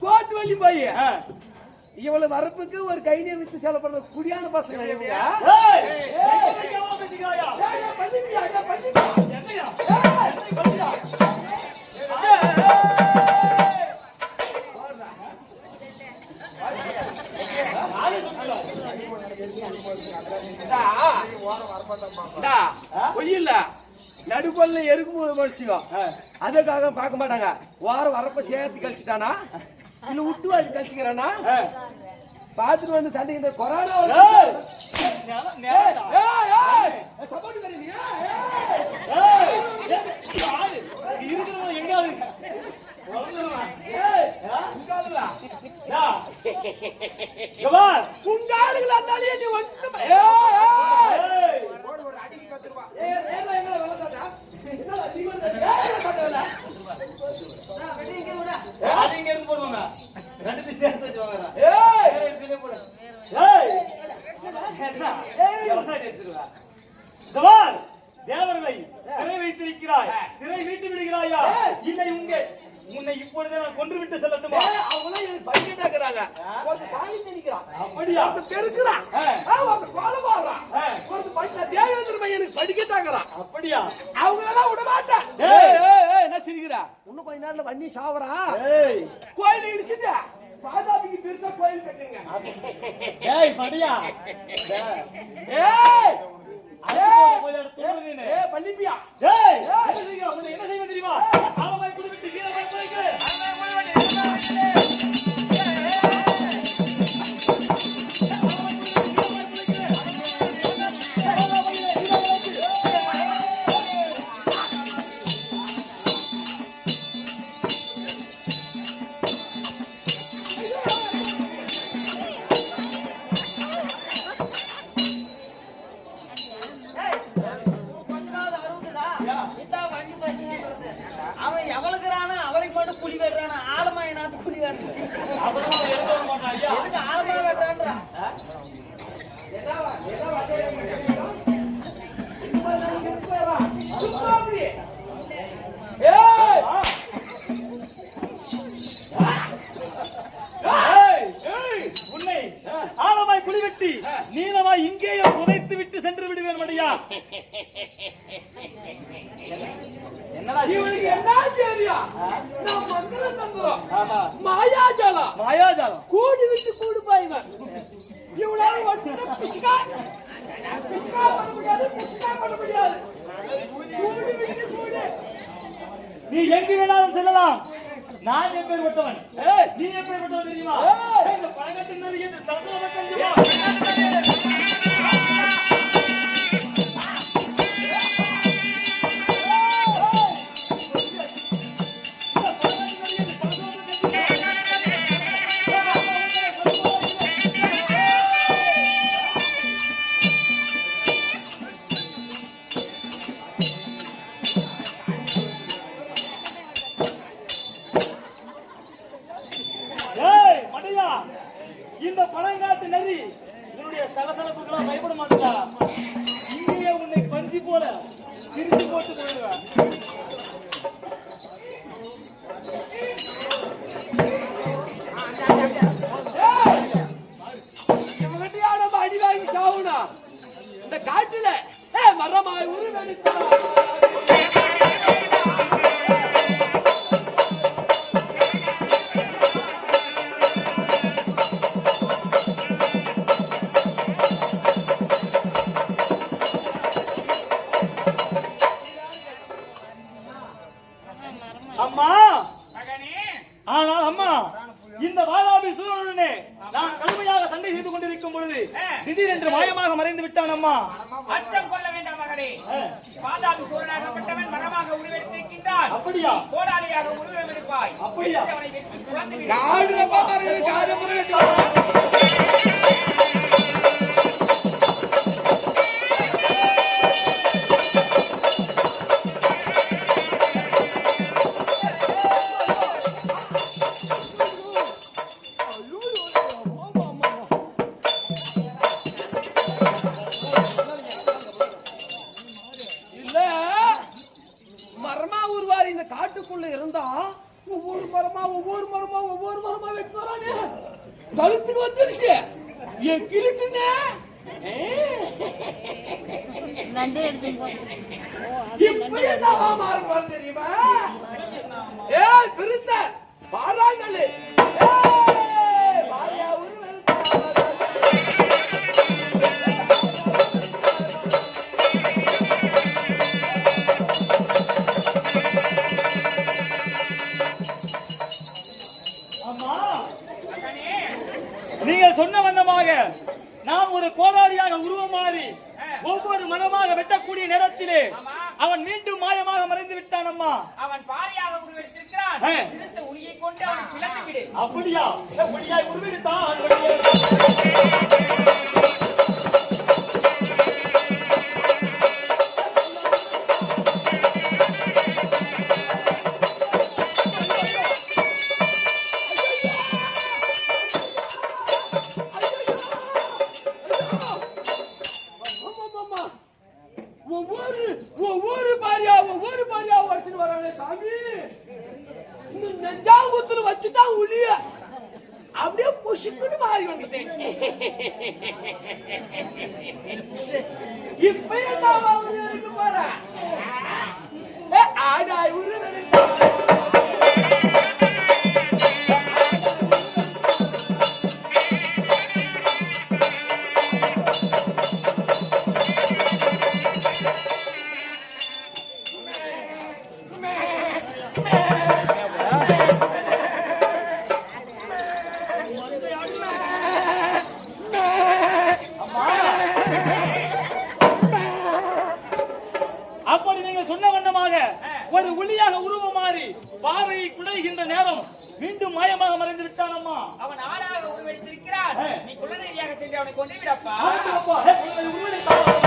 கோர்ட் வழி போய் இவ்வளவு வரப்புக்கு ஒரு கைனியை வித்து செலவு பண்ற குடியான பசங்க. நடுப்பல்ல எருக்கும் மனுஷங்க அதுக்காக பார்க்க மாட்டாங்க. வாரம் வரப்ப சேர்த்து கழிச்சுட்டானா இல்ல விட்டு வாசி கழிச்சுக்கிறானா பாத்துட்டு வந்து சண்டை. இந்த கொரோனா சப்போர்ட் பண்ணுறீங்க எங்க உங்காளுங்களா இருந்தாலே நீ விட்டாயா இல்லை உன்னை இப்பொழுதே நான் கொன்று விட்டு செல்லட்டுமா? அவங்க எனக்கு படிக்கட்டாக்குறாங்க. ஒரு சாமி நினைக்கிறான். அப்படியா? அந்த பெருக்குறான். அவங்க கோல போடுறான். ஒரு பையன் தேவேந்திர பையனுக்கு படிக்கட்டாக்குறான். அப்படியா? அவங்களெல்லாம் விட மாட்டேன். ஏய் என்ன சிரிக்கிறா? இன்னும் கொஞ்ச நேரத்துல வண்ணி சாவறான். கோயில் இடிச்சிட்டு பாதாபிக்கு பெருசா கோயில் கட்டுங்க. ஏய் படியா? ஏய் பள்ளிப்பியா என்ன செய்ய தெரியுமா? ஆலமாய் குடிவிட்டு கீழமாய் போய்க்கிறேன். அவன் எவளுக்குறானா அவளுக்கு மட்டும் புலி வெட்டுறானா ஆலமாய நாத்து புலி வெட்டுறான் ஆலமா வெட்டான்றா உன்னை ஆழமாய் குளிவெட்டி நீளமாய் இங்கேயே புதைத்து விட்டு சென்று விடுவேன் மடியா. என்னடா இவனுக்கு என்ன தெரியா? நான் மந்திர தந்திரம் மாயாஜாலம் கூடி விட்டு கூடு பாய்வன். இவளால ஒன்றும் பிஸ்கா பண்ண முடியாது. கூடி விட்டு கூடு. நீ எங்கு வேணாலும் செல்லலாம். நான் எப்பேற்பட்டவன்? நீ எப்பேற்பட்டவன் தெரியுமா? இந்த பழக்கத்தின் நதியை இந்த பழங்காட்டு நதி உன்னுடைய சலசலப்புக்கெல்லாம் பயப்பட மாட்டா. இங்கேயே உன்னை பஞ்சி போல பிரித்து போட்டு போயிடுவேன். இவங்கிட்டயா நம்ம அடி வாங்கி சாவுனா இந்த காட்டுல மரமாய் உருவெடுத்தான். அம்மா ஆனால் அம்மா இந்த வாதாபி சூழலுடனே நான் கடுமையாக சண்டை செய்து கொண்டிருக்கும் பொழுது திடீரென்று மாயமாக மறைந்து விட்டான் அம்மா. அச்சம் கொள்ள வேண்டாம் மகனே. வாதாபி சூழலாகப்பட்டவன் மரமாக உருவெடுத்திருக்கின்றான். அப்படியா? கோடாலியாக உருவெடுப்பாய். அப்படியா? அவனை வெட்டி குழந்தை மரமா உருவாரி இந்த காட்டுக்குள்ள இருந்தா ஒவ்வொரு மரமா வெட்டு வரானே கழுத்துக்கு வந்துருச்சு. என் கிருட்டுனே இப்படி என்னவா மாறுபாடு தெரியுமா? ஏய் பிரித்த பாராங்களே பாரியா நீங்கள் சொன்ன வண்ணமாக நாம் ஒரு கோடாரியாக உருவம் மாறி ஒவ்வொரு மரமாக வெட்டக்கூடிய நேரத்திலே அவன் மீண்டும் மாயமாக மறைந்து விட்டான் அம்மா. அவன் பாறையாக உருவெடுத்திருக்கிறான். சிறுத்த உளியை கொண்டு அவனை பிளந்து விடு. அப்படியா? ஒளியாய் உருவெடுத்தான். ஒவ்வொரு பாரியா பேசிட்டு வரானே சாமி, இந்த நெஞ்சாங்குத்துல வச்சுட்டா உளிய அப்படியே புஷுக்குன்னு மாறி வந்துட்டேன். இப்ப என்ன இருக்கு பாரு, ஆடாய் உரு அப்படி நீங்க சொன்ன வண்ணமாக ஒரு ஒளியாக உருவம் மாறி பாறையை குடைகின்ற நேரம் மீண்டும் மாயமாக மறைந்து விட்டான் அம்மா. அவன் ஆளாக உருவெடுத்திருக்கிறான். நீ குள்ளநெறியாக சென்று அவனை கொண்டு விடப்பா. அப்பா